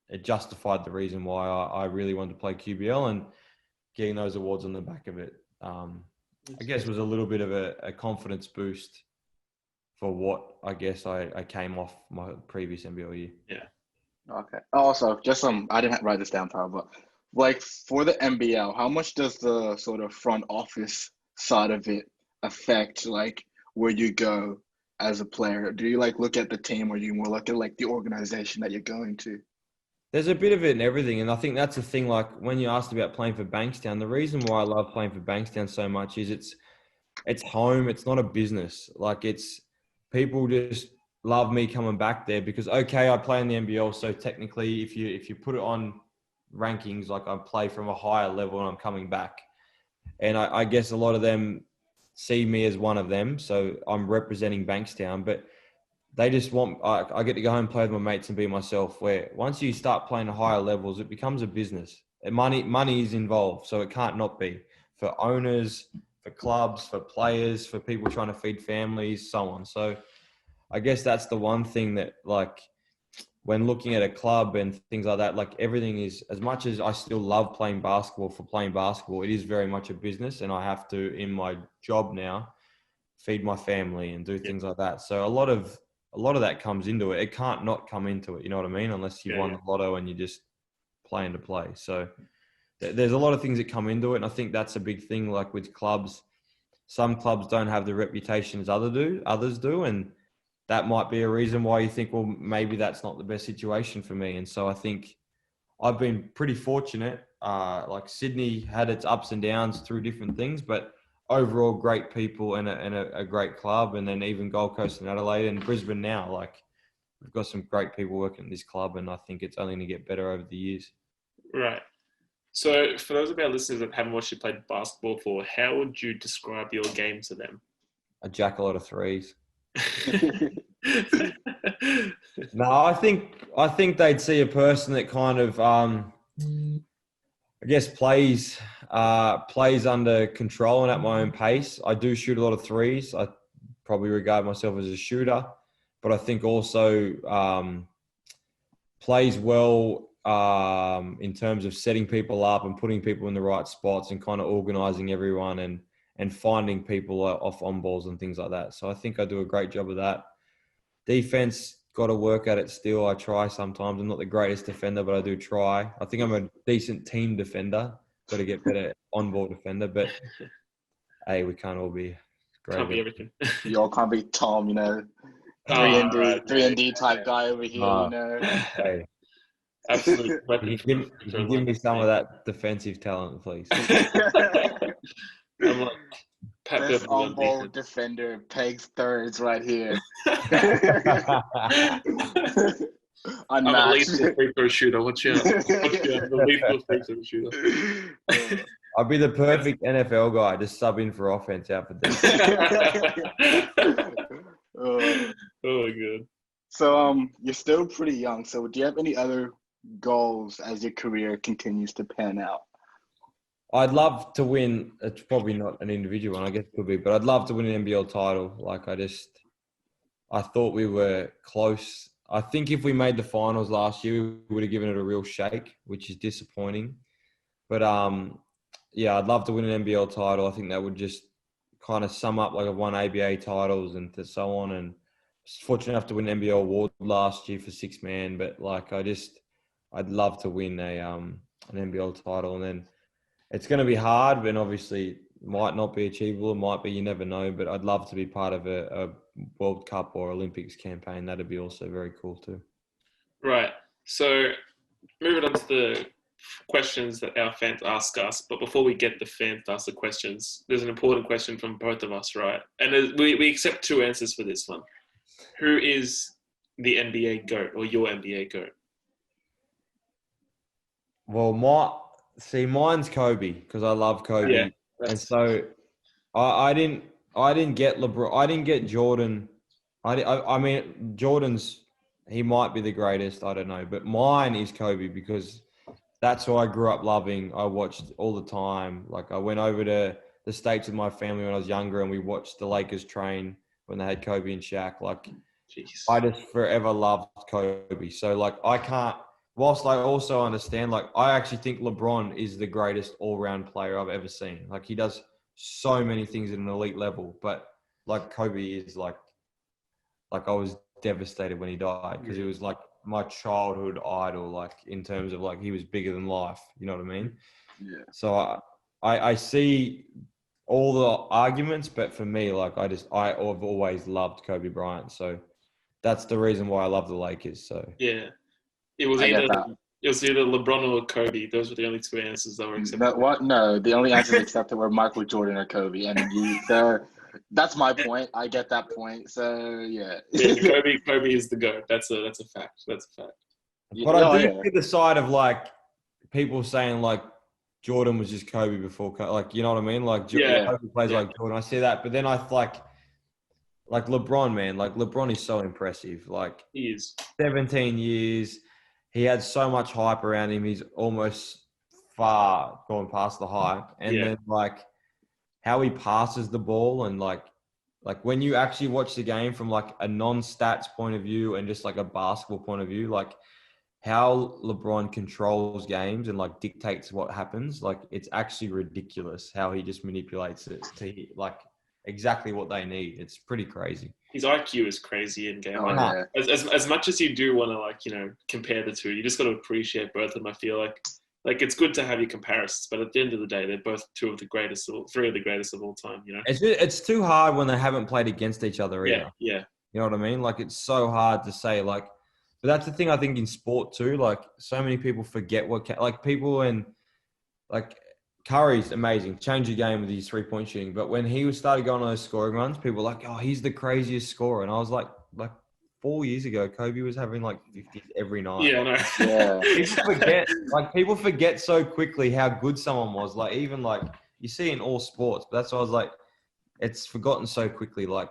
Speaker 2: it justified the reason why I really wanted to play QBL, and getting those awards on the back of it, I guess was a little bit of a confidence boost for what I guess I came off my previous NBL year.
Speaker 3: Yeah.
Speaker 1: Okay. Also, just I didn't write this down, pal, but like for the NBL, how much does the sort of front office side of it affect like where you go as a player? Do you like look at the team, or do you more look at like the organization that you're going to?
Speaker 2: There's a bit of it in everything. And I think that's the thing, like when you asked about playing for Bankstown, the reason why I love playing for Bankstown so much is it's home. It's not a business. Like people just love me coming back there because, okay, I play in the NBL. So technically if you put it on rankings, like I play from a higher level and I'm coming back. And I guess a lot of them see me as one of them. So I'm representing Bankstown, but they just want, I get to go home, play with my mates and be myself, where once you start playing at higher levels, it becomes a business. And money is involved. So it can't not be, for owners, for clubs, for players, for people trying to feed families, so on. So I guess that's the one thing that, like, when looking at a club and things like that, like everything is, as much as I still love playing basketball for playing basketball, it is very much a business, and I have to, in my job now, feed my family and do things like that. So a lot of that comes into it. It can't not come into it. You know what I mean? Unless you won the lotto and you're just playing to play. So there's a lot of things that come into it. And I think that's a big thing. Like with clubs, some clubs don't have the reputation as others do. And that might be a reason why you think, well, maybe that's not the best situation for me. And so I think I've been pretty fortunate. Like Sydney had its ups and downs through different things, but overall great people and a great club. And then even Gold Coast and Adelaide and Brisbane now, like we've got some great people working at this club, and I think it's only going to get better over the years.
Speaker 3: Right. So for those of our listeners that haven't watched you play basketball before, how would you describe your game to them?
Speaker 2: I jack a lot of threes. No, I think they'd see a person that kind of, I guess, plays under control and at my own pace. I do shoot a lot of threes. I probably regard myself as a shooter, but I think also plays well in terms of setting people up and putting people in the right spots and kind of organizing everyone and and finding people off on balls and things like that. So I think I do a great job of that. Defense, got to work at it still. I try sometimes. I'm not the greatest defender, but I do try. I think I'm a decent team defender. Got to get better on-ball defender, but hey, we can't all be great.
Speaker 3: Can't be everything.
Speaker 1: You all can't be Tom, you know,
Speaker 3: Oh,
Speaker 1: 3 and D,
Speaker 3: right,
Speaker 1: 3 and D type guy over here, you know.
Speaker 2: Hey,
Speaker 3: Absolute weapon.
Speaker 2: you can give me some of that defensive talent, please.
Speaker 3: I'm like Pat
Speaker 1: Best
Speaker 3: Beverly on
Speaker 1: on-ball
Speaker 3: defense.
Speaker 1: defender, pegs thirds right here.
Speaker 3: I'm a
Speaker 1: Unmatched.
Speaker 3: lethal free throw shooter. Watch out. I'm a lethal free throw shooter.
Speaker 2: I'd be the perfect NFL guy, just sub in for offense, out for defense.
Speaker 1: Uh,
Speaker 3: Oh my god.
Speaker 1: so you're still pretty young. So do you have any other goals as your career continues to pan out?
Speaker 2: I'd love to win. It's probably not an individual one, I guess it could be, but I'd love to win an NBL title. Like I thought we were close. I think if we made the finals last year, we would have given it a real shake, which is disappointing. But yeah, I'd love to win an NBL title. I think that would just kind of sum up like I've won ABA titles and so on. And I was fortunate enough to win an NBL award last year for six man. But like I'd love to win an NBL title, and then it's going to be hard, but obviously it might not be achievable. It might be, you never know. But I'd love to be part of a World Cup or Olympics campaign. That'd be also very cool too.
Speaker 3: Right. So moving on to the questions that our fans ask us. But before we get the fans to ask the questions, there's an important question from both of us, right? And we accept two answers for this one. Who is the NBA GOAT or your NBA GOAT?
Speaker 2: Well, mine's Kobe because I love Kobe,
Speaker 3: Yeah,
Speaker 2: and so I didn't get LeBron. I didn't get Jordan. I mean, he might be the greatest. I don't know, but mine is Kobe because that's who I grew up loving. I watched all the time. Like I went over to the States with my family when I was younger, and we watched the Lakers train when they had Kobe and Shaq. Like,
Speaker 3: jeez.
Speaker 2: I just forever loved Kobe. So like I can't. Whilst I also understand, like, I actually think LeBron is the greatest all-round player I've ever seen. Like, he does so many things at an elite level. But, like, Kobe is, like I was devastated when he died because he was, like, my childhood idol, like, in terms of, like, he was bigger than life. You know what I mean?
Speaker 1: Yeah.
Speaker 2: So, I see all the arguments, but for me, like, I've always loved Kobe Bryant. So, that's the reason why I love the Lakers. So,
Speaker 3: Yeah. It was either LeBron or Kobe. Those were the only two answers that were accepted.
Speaker 1: No, the only answers accepted were Michael Jordan or Kobe, and that's my point. I get that point. So yeah.
Speaker 3: Kobe is the GOAT. That's a fact. That's a fact.
Speaker 2: But I do see the side of like people saying like Jordan was just Kobe before, like, you know what I mean? Like Kobe plays like Jordan. I see that, but then I like LeBron, man. Like LeBron is so impressive. Like
Speaker 3: he is
Speaker 2: 17 years. He had so much hype around him. He's almost far gone past the hype. And then like how he passes the ball and like when you actually watch the game from like a non-stats point of view and just like a basketball point of view, like how LeBron controls games and like dictates what happens. Like it's actually ridiculous how he just manipulates it to like exactly what they need. It's pretty crazy.
Speaker 3: His IQ is crazy in game. As much as you do want to like, you know, compare the two, you just got to appreciate both of them. I feel like it's good to have your comparisons, but at the end of the day, they're both three of the greatest of all time. You know,
Speaker 2: it's too hard when they haven't played against each other either.
Speaker 3: Yeah.
Speaker 2: You know what I mean? Like it's so hard to say. Like, but that's the thing I think in sport too. Like so many people forget like people and like. Curry's amazing. Changed the game with his three-point shooting. But when he started going on those scoring runs, people were like, oh, he's the craziest scorer. And I was like 4 years ago, Kobe was having like 50s every night.
Speaker 3: Yeah, I know.
Speaker 2: People forget so quickly how good someone was. Like even like you see in all sports, but that's why I was like, it's forgotten so quickly. Like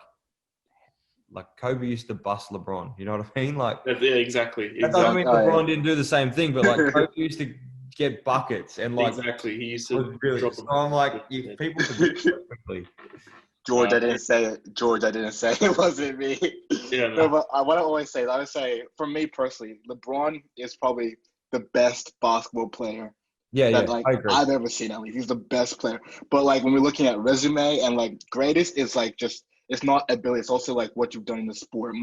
Speaker 2: Kobe used to bust LeBron. You know what I mean? Like
Speaker 3: yeah, exactly.
Speaker 2: That doesn't mean LeBron didn't do the same thing, but like Kobe used to get buckets and like
Speaker 3: exactly. He used to
Speaker 2: really. So I'm like, people forget so quickly.
Speaker 1: George, I didn't say it. George, I didn't say it. Wasn't me.
Speaker 3: Yeah.
Speaker 1: No, but what I always say, for me personally, LeBron is probably the best basketball player
Speaker 2: Yeah,
Speaker 1: that like
Speaker 2: I agree.
Speaker 1: I've ever seen. At least he's the best player. But like when we're looking at resume and like greatest, is like just it's not ability. It's also like what you've done in the sport.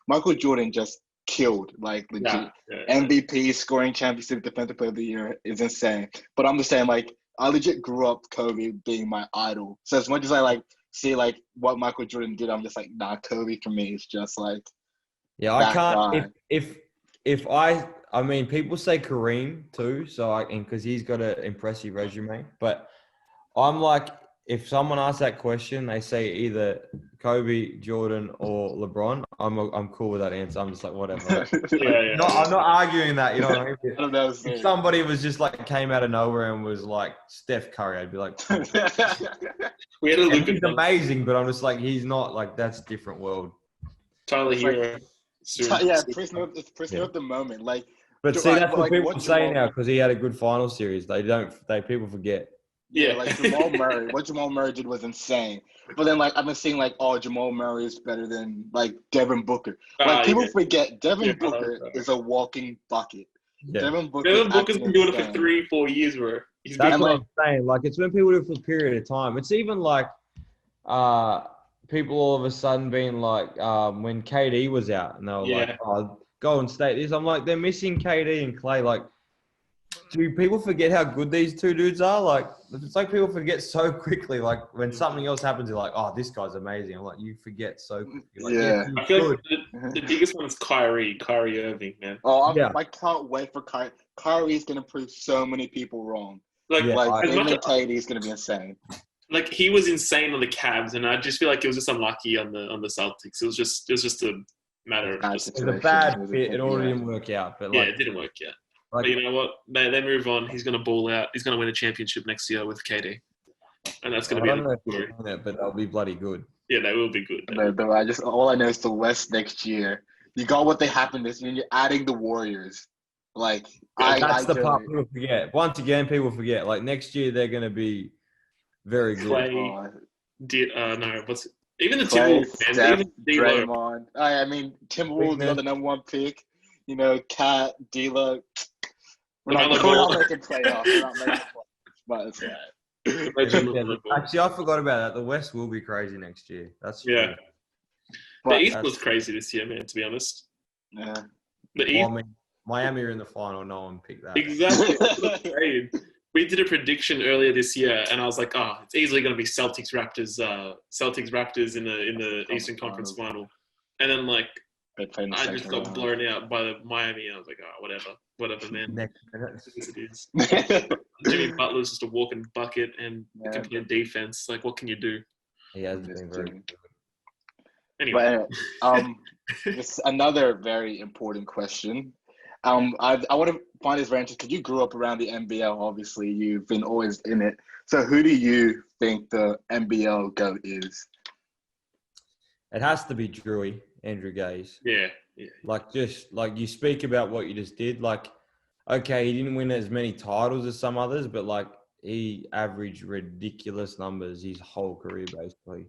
Speaker 1: Michael Jordan just killed, like legit. MVP, scoring championship, defensive player of the year is insane. But I'm just saying, like I legit grew up Kobe being my idol. So as much as I like see like what Michael Jordan did, I'm just like, nah, Kobe for me is just like
Speaker 2: Yeah, I
Speaker 1: that
Speaker 2: can't.
Speaker 1: guy.
Speaker 2: If I mean, people say Kareem too, and because he's got an impressive resume, but I'm like, if someone asks that question, they say either Kobe, Jordan, or LeBron. I'm cool with that answer. I'm just like, whatever. I'm not arguing that. You know what I mean?
Speaker 1: I don't know.
Speaker 2: If somebody was just like came out of nowhere and was like Steph Curry, I'd be like,
Speaker 3: we had a look
Speaker 2: he's amazing, but I'm just like, he's not like that's a different world.
Speaker 3: Tyler Hero.
Speaker 1: Yeah, prisoner of the moment. Like,
Speaker 2: but see, that's what
Speaker 1: like,
Speaker 2: people say now because he had a good final series. People forget.
Speaker 1: Yeah, like Jamal Murray. What Jamal Murray did was insane. But then, like, I've been seeing, like, oh, Jamal Murray is better than, like, Devin Booker. Like, people forget Devin Booker is a walking bucket.
Speaker 2: Yeah.
Speaker 1: Devin Booker's
Speaker 3: been doing it for 3-4 years, bro.
Speaker 2: That's what I'm saying. Like, it's when people do it for a period of time. It's even like people all of a sudden being like, when KD was out, and they were like, oh, Golden State this. I'm like, they're missing KD and Clay. Like, do people forget how good these two dudes are? Like, it's like people forget so quickly. Like, when something else happens, you're like, oh, this guy's amazing. I'm like, you forget so quickly. Like,
Speaker 1: yeah.
Speaker 3: I feel like the biggest one is Kyrie Irving, man.
Speaker 1: Oh, I can't wait for Kyrie. Kyrie's going to prove so many people wrong. Like him and KD is going to be insane.
Speaker 3: Like, he was insane on the Cavs, and I just feel like it was just unlucky on the Celtics. It was just a matter of just...
Speaker 2: It was a bad fit. It all didn't work out. But like,
Speaker 3: it didn't work out. But you know what? They move on. He's going to ball out. He's going to win a championship next year with KD. And that's going to be a story.
Speaker 2: But they'll be bloody good.
Speaker 3: Yeah, they will be good.
Speaker 1: All I know is the West next year. You got what they happened this year. You're adding the Warriors. Like,
Speaker 2: that's the part people forget. Once again, people forget. Like, next year, they're going to be very good.
Speaker 3: Clay, even the Timberwolves, man. Even
Speaker 1: Draymond. I mean, Timberwolves got the number 1 pick. You know, Cat, D'Lo. We're not making playoffs. We're not making playoffs. But it's
Speaker 2: actually, I forgot about that. The West will be crazy next year. That's true.
Speaker 3: The East was crazy this year, man, to be honest.
Speaker 1: Yeah.
Speaker 3: The East,
Speaker 2: I mean, Miami are in the final. No one picked that.
Speaker 3: Exactly. We did a prediction earlier this year, and I was like, "Oh, it's easily going to be Celtics Raptors in the Eastern Conference Final." And then like I just got blown out by the Miami, and I was like, "Oh, whatever, man." It is. Jimmy Butler's just a walking bucket and complete defense. Like, what can you do?
Speaker 2: He has been very good.
Speaker 1: Anyway, just another very important question. I want to find this very interesting because you grew up around the NBL. Obviously, you've been always in it. So, who do you think the NBL GOAT is?
Speaker 2: It has to be Drewy, Andrew Gaze.
Speaker 3: Yeah.
Speaker 2: Like, just like you speak about what you just did. Like, okay, he didn't win as many titles as some others, but like he averaged ridiculous numbers his whole career basically,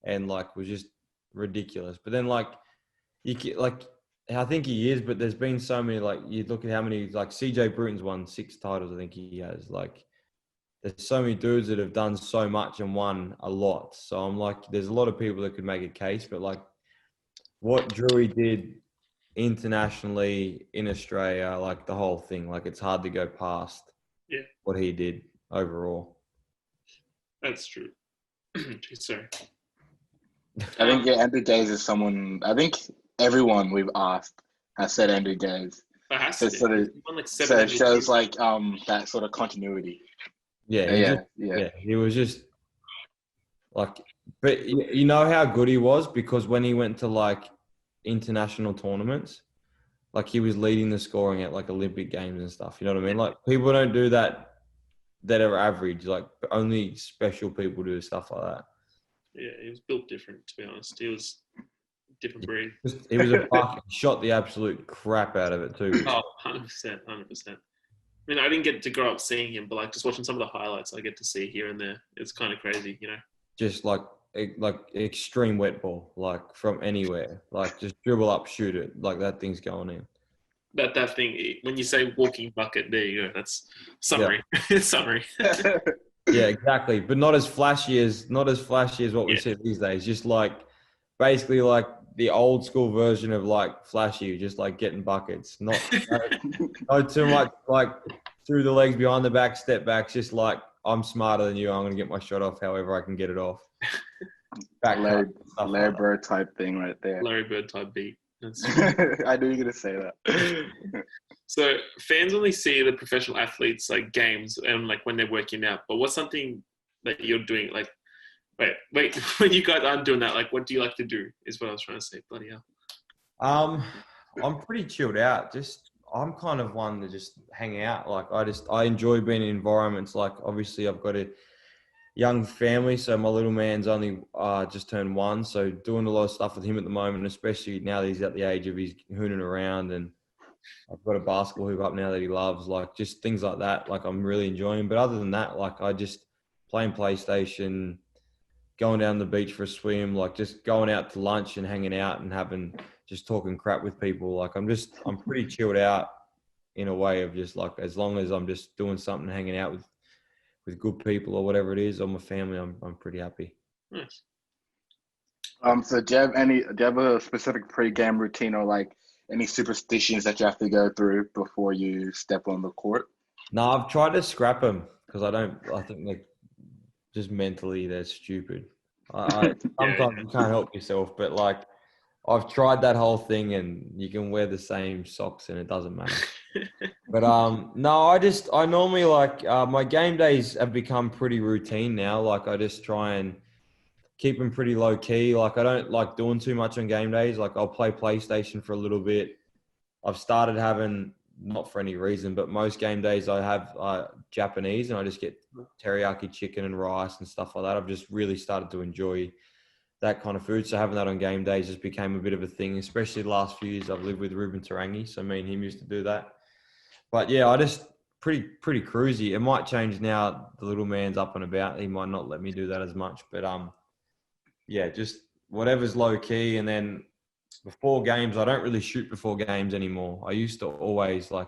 Speaker 2: and like was just ridiculous. But then like I think he is, but there's been so many, like, you look at how many, like, CJ Bruton's won 6 titles, I think he has. Like, there's so many dudes that have done so much and won a lot. So I'm like, there's a lot of people that could make a case, but, like, what Drewy did internationally in Australia, like, the whole thing, like, it's hard to go past what he did overall.
Speaker 3: That's true. Sorry.
Speaker 1: I think Andrew Gaze is someone, I think everyone we've asked has said Andrew Gaze. So it shows like that sort of continuity.
Speaker 2: Yeah. He was just like, but you know how good he was because when he went to like international tournaments, like he was leading the scoring at like Olympic games and stuff. You know what I mean? Like people don't do that are average. Like only special people do stuff like that.
Speaker 3: Yeah, he was built different. To be honest, he was different breed.
Speaker 2: He was a buck. Shot the absolute crap out of it too.
Speaker 3: Oh, 100%. I mean, I didn't get to grow up seeing him, but like just watching some of the highlights I get to see here and there, it's kind of crazy, you know.
Speaker 2: Just like extreme wet ball, like from anywhere, like just dribble up, shoot it, like that thing's going in.
Speaker 3: that thing. When you say walking bucket, there you go. That's summary. Summary.
Speaker 2: Yeah, exactly. But not as flashy as what we see these days. Just like basically like the old school version of like flashy, just like getting buckets. Not too much like through the legs, behind the back, step backs. Just like I'm smarter than you. I'm gonna get my shot off however I can get it off.
Speaker 1: Larry Bird type thing right there.
Speaker 3: Larry Bird type beat.
Speaker 1: I knew you were gonna say that.
Speaker 3: So fans only see the professional athletes like games and like when they're working out. But what's something that you're doing? Like, wait, when you guys aren't doing that, like, what do you like to do? Is what I was trying to say. Bloody hell.
Speaker 2: I'm pretty chilled out. I'm kind of one to just hang out. Like I enjoy being in environments. Like obviously I've got a young family, so my little man's only just turned 1. So doing a lot of stuff with him at the moment, especially now that he's at the age of he's hooning around, and I've got a basketball hoop up now that he loves. Like just things like that. Like I'm really enjoying. But other than that, like I just playing PlayStation, going down the beach for a swim, like just going out to lunch and hanging out and just talking crap with people. Like I'm pretty chilled out in a way of just like, as long as I'm just doing something, hanging out with good people or whatever it is, or my family, I'm pretty happy.
Speaker 3: Nice.
Speaker 1: So do you have a specific pre-game routine or like any superstitions that you have to go through before you step on the court?
Speaker 2: No, I've tried to scrap them because I think like just mentally they're stupid. Sometimes you can't help yourself, but like I've tried that whole thing, and you can wear the same socks and it doesn't matter. But no, I normally like my game days have become pretty routine now. Like I just try and keep them pretty low key. Like I don't like doing too much on game days. Like I'll play PlayStation for a little bit. I've started having, not for any reason, but most game days I have Japanese, and I just get teriyaki chicken and rice and stuff like that. I've just really started to enjoy that kind of food. So having that on game days just became a bit of a thing, especially the last few years I've lived with Ruben Tarangi. So me and him used to do that. But yeah, I just pretty cruisy. It might change now. The little man's up and about. He might not let me do that as much, but yeah, just whatever's low key. And then before games, I don't really shoot before games anymore. I used to always like,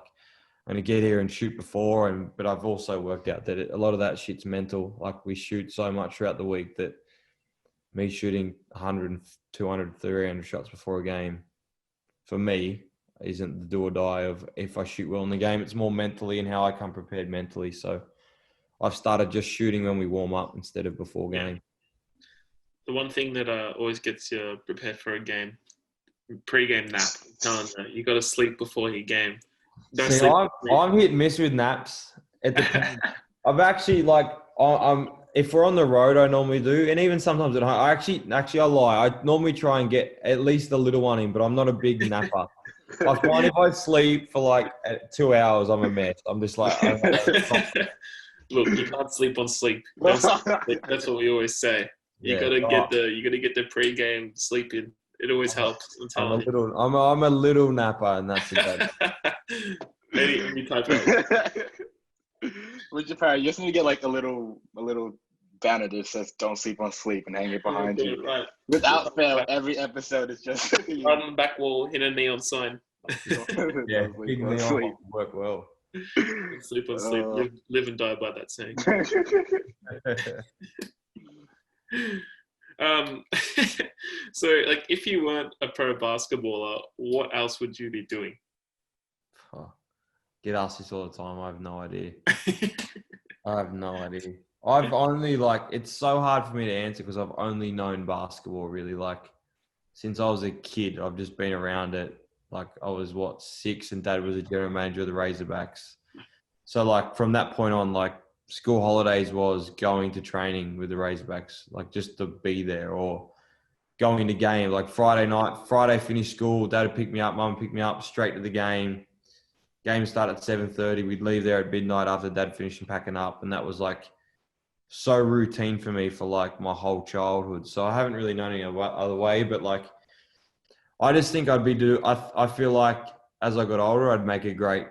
Speaker 2: I'm going to get here and shoot before, but I've also worked out that a lot of that shit's mental. Like we shoot so much throughout the week that me shooting 100, 200, 300 shots before a game, for me, isn't the do or die of if I shoot well in the game. It's more mentally and how I come prepared mentally. So I've started just shooting when we warm up instead of before game.
Speaker 3: The one thing that always gets you prepared for a game, pre-game nap. You got to sleep before your game.
Speaker 2: I'm hit and miss with naps. It depends. I've actually if we're on the road, I normally do, and even sometimes at home. I lie. I normally try and get at least a little one in, but I'm not a big napper. I find if I sleep for like 2 hours, I'm a mess. I'm just like,
Speaker 3: look, you can't sleep on sleep. That's what we always say. You gotta get the pre-game sleep in. It always helps.
Speaker 2: I'm a little napper, and that's it.
Speaker 3: Any type of.
Speaker 1: With your parents, you just need to get like a little banner that says "Don't sleep on sleep" and hang it behind you. Right. Without fail, every episode is just
Speaker 3: on the back wall, hit a neon sign.
Speaker 2: Yeah, big neon work well.
Speaker 3: Sleep on sleep, live and die by that saying. So like if you weren't a pro basketballer, what else would you be doing?
Speaker 2: Get asked this all the time. I have no idea. I've only it's so hard for me to answer because I've only known basketball really since I was a kid. I've just been around it. Like I was 6 and Dad was a general manager of the Razorbacks. So from that point on, school holidays was going to training with the Razorbacks, just to be there, or going to game. Friday finished school, Dad would pick me up, Mum would pick me up, straight to the game. Game started at 7:30. We'd leave there at midnight after Dad finished and packing up, and that was so routine for me for my whole childhood. So I haven't really known any other way, but I just think I feel like as I got older, I'd make a great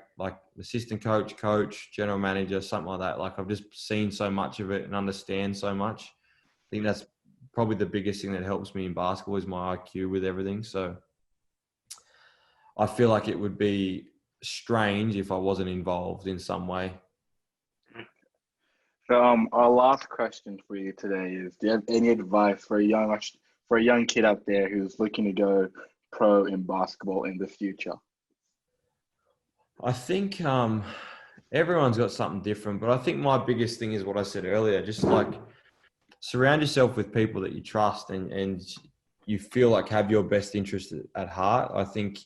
Speaker 2: assistant coach, general manager, something like that. I've just seen so much of it and understand so much. I think that's probably the biggest thing that helps me in basketball is my IQ with everything. So I feel like it would be strange if I wasn't involved in some way.
Speaker 1: So, our last question for you today is: do you have any advice for a young kid out there who's looking to go pro in basketball in the future?
Speaker 2: I think everyone's got something different, but I think my biggest thing is what I said earlier. Just like surround yourself with people that you trust and you feel like have your best interest at heart. I think,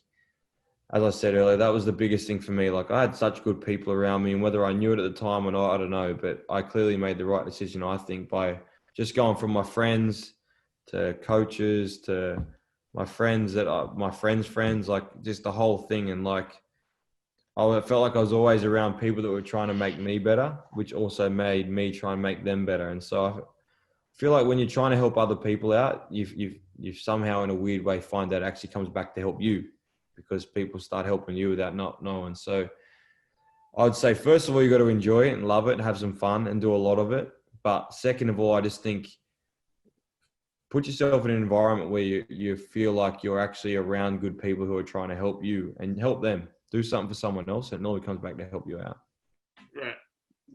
Speaker 2: as I said earlier, that was the biggest thing for me. Like I had such good people around me, and whether I knew it at the time or not, I don't know. But I clearly made the right decision, I think, by just going from my friends to coaches to my friends my friends' friends, like just the whole thing. And like I felt like I was always around people that were trying to make me better, which also made me try and make them better. And so I feel like when you're trying to help other people out, you somehow in a weird way find that it actually comes back to help you, because people start helping you without not knowing. So I would say, first of all, you got to enjoy it and love it and have some fun and do a lot of it. But second of all, I just think put yourself in an environment where you feel like you're actually around good people who are trying to help you and help them. Do something for someone else, and it all comes back to help you out.
Speaker 3: Right.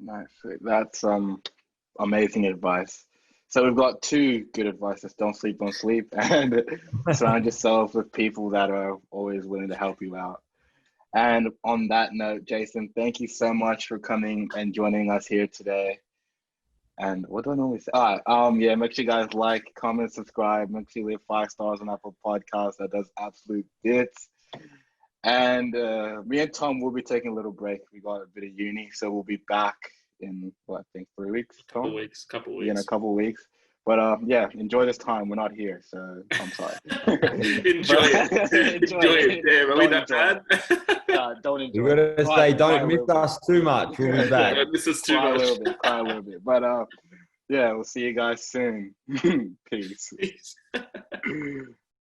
Speaker 1: Nice. That's amazing advice. So we've got two good advices: don't sleep on sleep, and surround yourself with people that are always willing to help you out. And on that note, Jason, thank you so much for coming and joining us here today. And what do I normally say? Yeah, make sure you guys like, comment, subscribe. Make sure you leave 5 stars on Apple Podcasts. That does absolute bits. And me and Tom will be taking a little break. We got a bit of uni, so we'll be back in, I think 3 weeks, Tom?
Speaker 3: Couple weeks.
Speaker 1: Yeah, in a couple of weeks. But yeah, enjoy this time. We're not here, so I'm sorry.
Speaker 3: Enjoy it. Enjoy it. Damn, are we that bad?
Speaker 1: Don't enjoy
Speaker 2: You got to say, don't miss us too much. We'll be back.
Speaker 3: Don't miss us too
Speaker 1: Cry
Speaker 3: much.
Speaker 1: a little bit. But yeah, we'll see you guys soon. Peace.
Speaker 3: Peace.